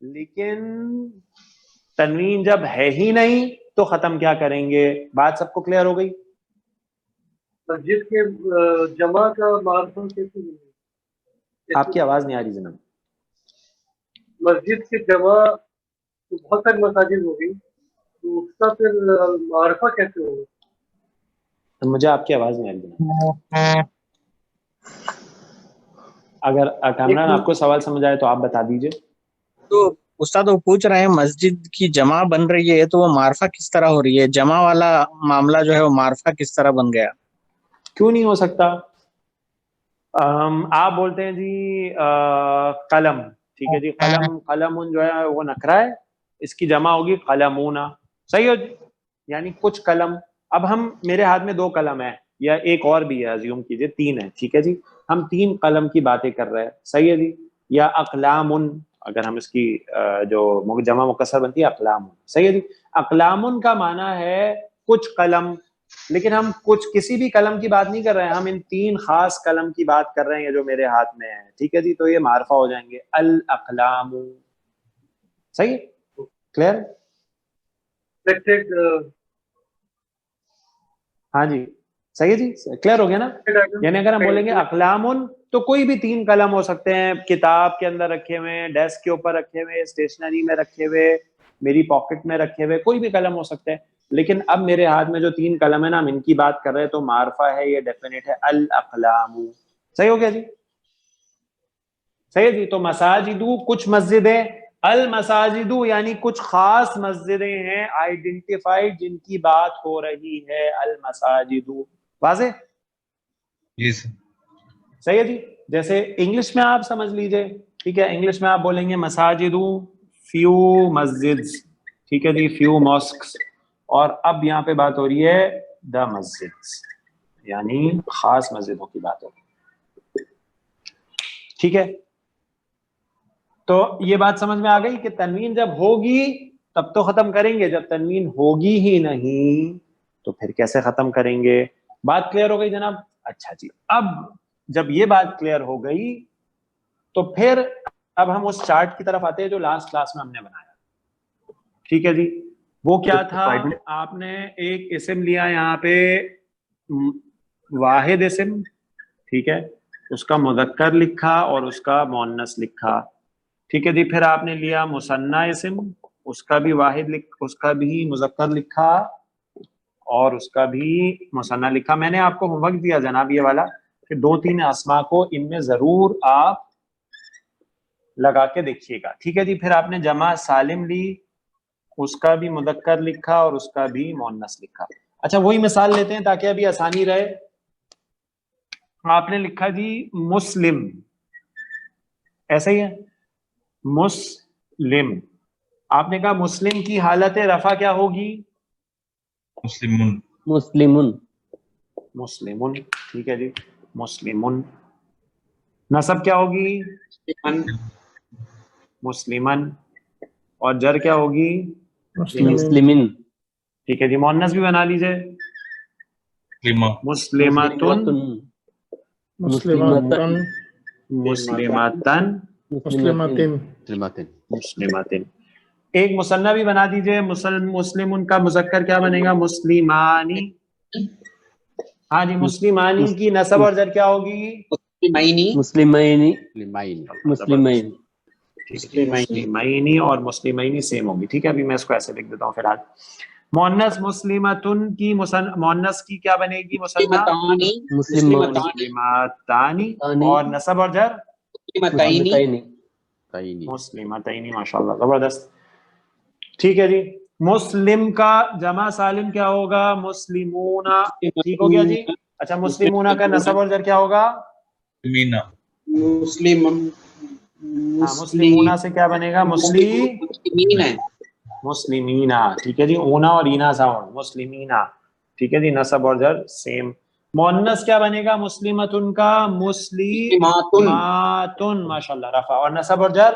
لیکن تنوین جب ہے ہی نہیں تو ختم کیا کریں گے؟ بات سب کو کلیئر ہو گئی؟ مسجد کے جمع کا معرفہ کیسے بنے؟ آپ کی آواز نہیں آ رہی جناب. مسجد کے جمع تو بہت ساری مساجد ہوگی, تو اس کا پھر معرفہ کیسے ہوگا؟ مجھے آپ کی آواز نہیں آ رہی جناب. اگر کامران آپ کو سوال سمجھ آئے تو آپ بتا دیجئے. تو استاد وہ پوچھ رہے ہیں مسجد کی جمع بن رہی ہے تو وہ معرفہ کس طرح ہو رہی ہے؟ جمع والا معاملہ جو ہے وہ معرفہ کس طرح بن گیا؟ کیوں نہیں ہو سکتا؟ آپ بولتے ہیں جی قلم, ٹھیک ہے جی, قلم, قلم جو ہے وہ نکرہ ہے, اس کی جمع ہوگی قلمونا, صحیح ہو جی, یعنی کچھ قلم. اب ہم, میرے ہاتھ میں 2 قلم ہیں یا ایک اور بھی ہے, ازیوم کیجئے 3 ہے, ٹھیک ہے جی, ہم 3 قلم کی باتیں کر رہے ہیں, صحیح ہے جی, یا اقلامن, اگر ہم اس کی جو جمع مکسر بنتی ہے اقلام, صحیح ہے جی. اقلامن کا معنی ہے کچھ قلم, لیکن ہم کسی بھی قلم کی بات نہیں کر رہے ہیں, ہم ان 3 خاص قلم کی بات کر رہے ہیں جو میرے ہاتھ میں ہے, ٹھیک ہے جی. تو یہ معرفہ ہو جائیں گے الاقلام, صحیح, کلیئر؟ ہاں جی صحیح ہے جی, کلیئر ہو گیا نا. یعنی اگر ہم بولیں گے اقلامن تو کوئی بھی 3 قلم ہو سکتے ہیں, کتاب کے اندر رکھے ہوئے, ڈیسک کے اوپر رکھے ہوئے, اسٹیشنری میں رکھے ہوئے, میری پاکٹ میں رکھے ہوئے, کوئی بھی قلم ہو سکتے ہیں. لیکن اب میرے ہاتھ میں جو 3 قلم ہے نا, ہم ان کی بات کر رہے ہیں, تو معرفہ ہے, یہ ڈیفینیٹ ہے الاقلام. صحیح ہو گیا جی, صحیح ہے جی. تو مساجدو کچھ مسجدیں, المساجدو یعنی کچھ خاص مسجدیں ہیں آئیڈینٹیفائڈ جن کی بات ہو رہی ہے, المساجدو. واضح؟ جی سر. صحیح ہے جی. جیسے انگلش میں آپ سمجھ لیجئے, ٹھیک ہے, انگلش میں آپ بولیں گے مساجدو فیو مسجدز, ٹھیک ہے جی, فیو ماسکس. اور اب یہاں پہ بات ہو رہی ہے دا مسجدز, یعنی خاص مسجدوں کی بات ہو رہی ہے, ٹھیک ہے. تو یہ بات سمجھ میں آ گئی کہ تنوین جب ہوگی تب تو ختم کریں گے, جب تنوین ہوگی ہی نہیں تو پھر کیسے ختم کریں گے؟ بات کلیئر ہو گئی جناب؟ اچھا جی. اب جب یہ بات کلیئر ہو گئی تو پھر اب ہم اس چارٹ کی طرف آتے ہیں جو لاسٹ کلاس میں ہم نے بنایا, ٹھیک ہے جی. وہ کیا تھا؟ آپ نے ایک اسم لیا یہاں پہ, واحد اسم, ٹھیک ہے, اس کا مذکر لکھا اور اس کا مؤنث لکھا, ٹھیک ہے جی. پھر آپ نے لیا مثنیٰ اسم, اس کا بھی واحد اس کا بھی مذکر لکھا اور اس کا بھی مثنیٰ لکھا. میں نے آپ کو ہوم ورک دیا جناب یہ والا کہ 2-3 اسماء کو ان میں ضرور آپ لگا کے دیکھیے گا, ٹھیک ہے جی. پھر آپ نے جمع سالم لی, اس کا بھی مذکر لکھا اور اس کا بھی مؤنث لکھا. اچھا وہی مثال لیتے ہیں تاکہ ابھی آسانی رہے. آپ نے لکھا جی مسلم, ایسا ہی ہے, مسلم. آپ نے کہا مسلم کی حالت رفع کیا ہوگی؟ مسلمون. مسلمون. مسلمون, ٹھیک ہے جی, مسلمون. نصب کیا ہوگی؟ مسلمن. اور جر کیا ہوگی؟ مسلمین. ٹھیک ہے جی. مؤنث بھی بنا لیجئے, مسلماتن, مسلماتن. مسلماتن, مسلماتن. مسلماتن. ایک مثنیٰ بھی بنا دیجئے, مسلم ان کا مذکر کیا بنے گا؟ مسلمانی. ہاں جی, مسلمانی کی نصب اور جر کیا ہوگی؟ مسلمین. مسلمین. مسلمینی اور مسلمینی سیم ہوگی, ٹھیک ہے. ابھی میں اس کو ایسے لکھ دیتا ہوں فی الحال. مؤنث مسلمتن کی مؤنث کی کیا بنے گی؟ مثنیٰ مسلماتانی, اور نصب اور جر مسلمتینی. ماشاءاللہ زبردست, ٹھیک ہے جی. مسلم کا جمع سالم کیا ہوگا؟ مسلمونا, ٹھیک ہو گیا جی. اچھا مسلمونا کا نصب اور جر کیا ہوگا؟ مسلمونا سے کیا بنے گا؟ مسلمینا, ٹھیک ہے جی. اونا اور اینا ساؤنڈ, مسلمینا, ٹھیک ہے جی. نصب اور جر سیم. مؤنث کیا بنے گا مسلمتن کا؟ مسلماتن, ماشاءاللہ, رفع. اور نصب اور جر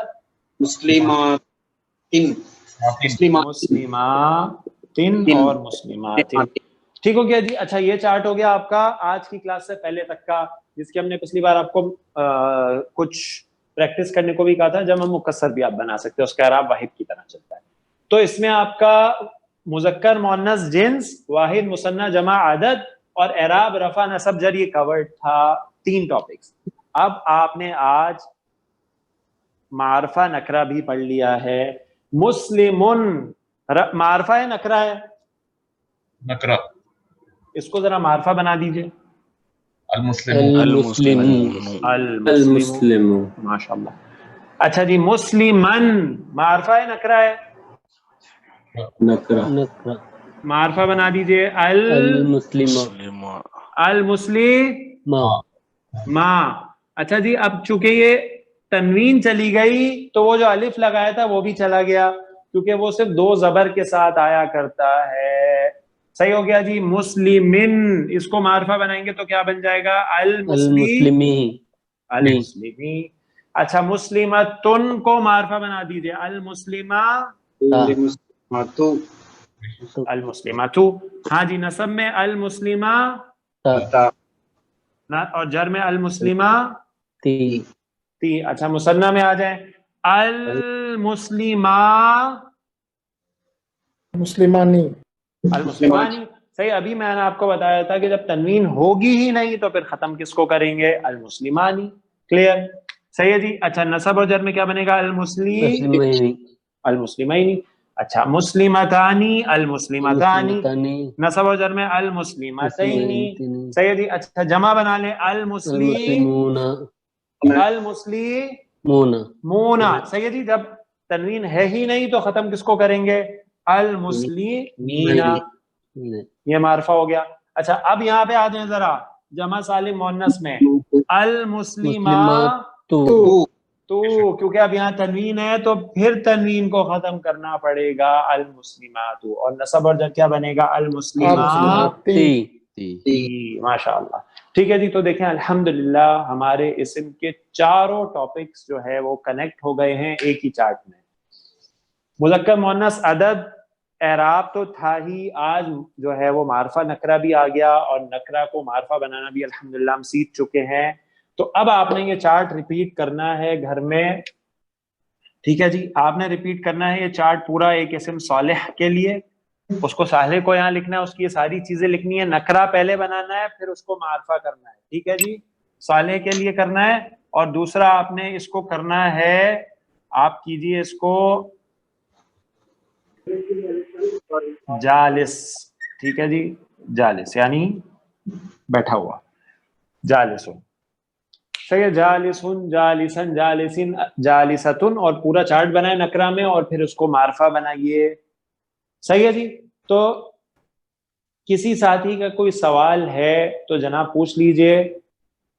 مسلماتن اور مسلماتن, ٹھیک ہو گیا جی. اچھا یہ چارٹ ہو گیا آپ کا آج کی کلاس سے پہلے تک کا، جس کی ہم نے پچھلی بار آپ کو کچھ پریکٹس کرنے کو بھی کہا تھا. جمع مکسر بھی آپ بنا سکتے ہیں، اس کا اعراب واحد کی طرح چلتا ہے. تو اس میں آپ کا مذکر مؤنث جنس، واحد مثنیٰ جمع عدد اور اعراب رفع نصب جر یہ کورڈ تھا، 3 ٹاپکس. اب آپ نے آج معرفہ نکرہ بھی پڑھ لیا ہے. مسلمن معرفہ ہے نکرہ ہے؟ نکرہ. اس کو ذرا معرفہ بنا دیجئے. المسلم. ماشاء اللہ. اچھا جی مسلمن معرفہ ہے نکرہ ہے؟ نکرہ. معرفہ بنا دیجئے. المسلم. المسلم ما. اچھا جی اب چونکہ یہ تنوین چلی گئی تو وہ جو الف لگایا تھا وہ بھی چلا گیا، کیونکہ وہ صرف 2 زبر کے ساتھ آیا کرتا ہے. صحیح ہو گیا جی. مسلمن اس کو معرفہ بنائیں گے تو کیا بن جائے گا؟ المسلمی. اچھا مسلمتن کو معرفہ بنا دیجیے. المسلماتو. ہاں جی نصب میں المسلمہ اور جر میں المسلمہ تی. اچھا مثنیٰ میں آ جائیں. المسلمانی. صحیح. ابھی میں نے آپ کو بتایا تھا کہ جب تنوین ہوگی ہی نہیں تو پھر ختم کس کو کریں گے؟ المسلمانی. کلیئر؟ صحیح ہے جی. اچھا نصب اور جر میں کیا بنے گا؟ المسلمین. اچھا مسلمتانی المسلمتانی. نصب و جر میں المسلمتین. صحیح ہے جی. اچھا جمع بنا لیں. المسلمون. صحیح ہے جی. جب تنوین ہے ہی نہیں تو ختم کس کو کریں گے؟ المسلمین. یہ معرفہ ہو گیا. اچھا اب یہاں پہ آ جائیں ذرا جمع سالم مؤنث میں. المسلمات تو کیونکہ اب یہاں تنوین ہے تو پھر تنوین کو ختم کرنا پڑے گا. المسلمات. اور نصب اور جر کیا بنے گا؟ المسلمات. ماشاء اللہ. ٹھیک ہے جی. تو دیکھیں الحمدللہ ہمارے اسم کے چاروں ٹاپکس جو ہے وہ کنیکٹ ہو گئے ہیں ایک ہی چارٹ میں. مذکر مؤنث عدد اعراب تو تھا ہی، آج جو ہے وہ معرفہ نکرہ بھی آ گیا اور نکرہ کو معرفہ بنانا بھی الحمدللہ ہم سیکھ چکے ہیں. تو اب آپ نے یہ چارٹ ریپیٹ کرنا ہے گھر میں. ٹھیک ہے جی. آپ نے ریپیٹ کرنا ہے یہ چارٹ پورا ایک اسم صالح کے لیے. اس کو صالح کو یہاں لکھنا ہے، اس کی یہ ساری چیزیں لکھنی ہے. نکرہ پہلے بنانا ہے پھر اس کو معرفہ کرنا ہے. ٹھیک ہے جی. صالح کے لیے کرنا ہے. اور دوسرا آپ نے اس کو کرنا ہے، آپ کیجئے اس کو جالس. ٹھیک ہے جی. جالس یعنی بیٹھا ہوا. جالسن. صحیح ہے. جالسن جالسن جالسن جالستن. اور پورا چارٹ بنائے نکرہ میں اور پھر اس کو معرفہ بنائیے. صحیح ہے جی. تو کسی ساتھی کا کوئی سوال ہے تو جناب پوچھ لیجئے.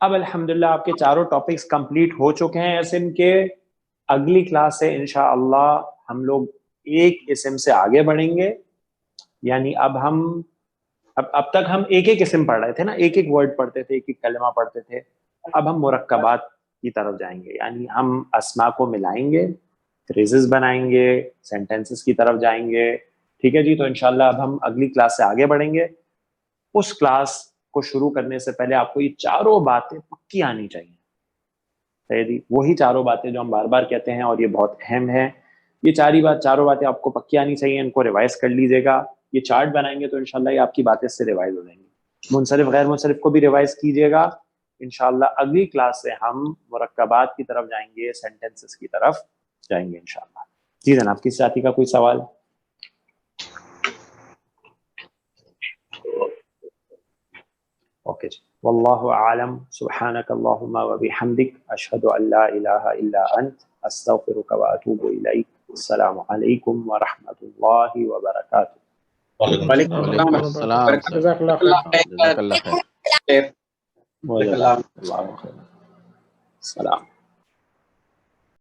اب الحمدللہ آپ کے چاروں ٹاپکس کمپلیٹ ہو چکے ہیں اسم کے. اگلی کلاس سے انشاءاللہ ہم لوگ ایک اسم سے آگے بڑھیں گے. یعنی اب تک ہم ایک ایک اسم پڑھ رہے تھے نا، ایک ایک ورڈ پڑھتے تھے، ایک ایک کلمہ پڑھتے تھے. اب ہم مرکبات کی طرف جائیں گے، یعنی ہم اسما کو ملائیں گے، فریزز بنائیں گے، سینٹینسز کی طرف جائیں گے. ٹھیک ہے جی. تو انشاءاللہ اب ہم اگلی کلاس سے آگے بڑھیں گے. اس کلاس کو شروع کرنے سے پہلے آپ کو یہ چاروں باتیں پکی آنی چاہیے. صحیح جی. وہی چاروں باتیں جو ہم بار بار کہتے ہیں اور یہ بہت اہم ہے. یہ چاروں باتیں آپ کو پکی آنی چاہیے. ان کو ریوائز کر لیجیے گا. یہ چارٹ بنائیں گے تو انشاءاللہ یہ آپ کی باتیں سے ریوائز ہو جائیں گی. منصرف غیر منصرف کو بھی ریوائز کیجیے گا. انشاءاللہ اگلی کلاس سے ہم مرکبات کی طرف جائیں گے، سینٹینسز کی طرف جائیں گے انشاءاللہ. جی جناب کسی ساتھی کا کوئی سوال؟ اوکے جی. واللہ اعلم. سبحانک اللہم وبحمدک اشہد ان لا الہ الا انت استغفرک واتوب الیک. السلام علیکم ورحمۃ اللہ وبرکاتہ. وعلیکم السلام. جزاک اللہ خیر. اللہ خیر. السلام.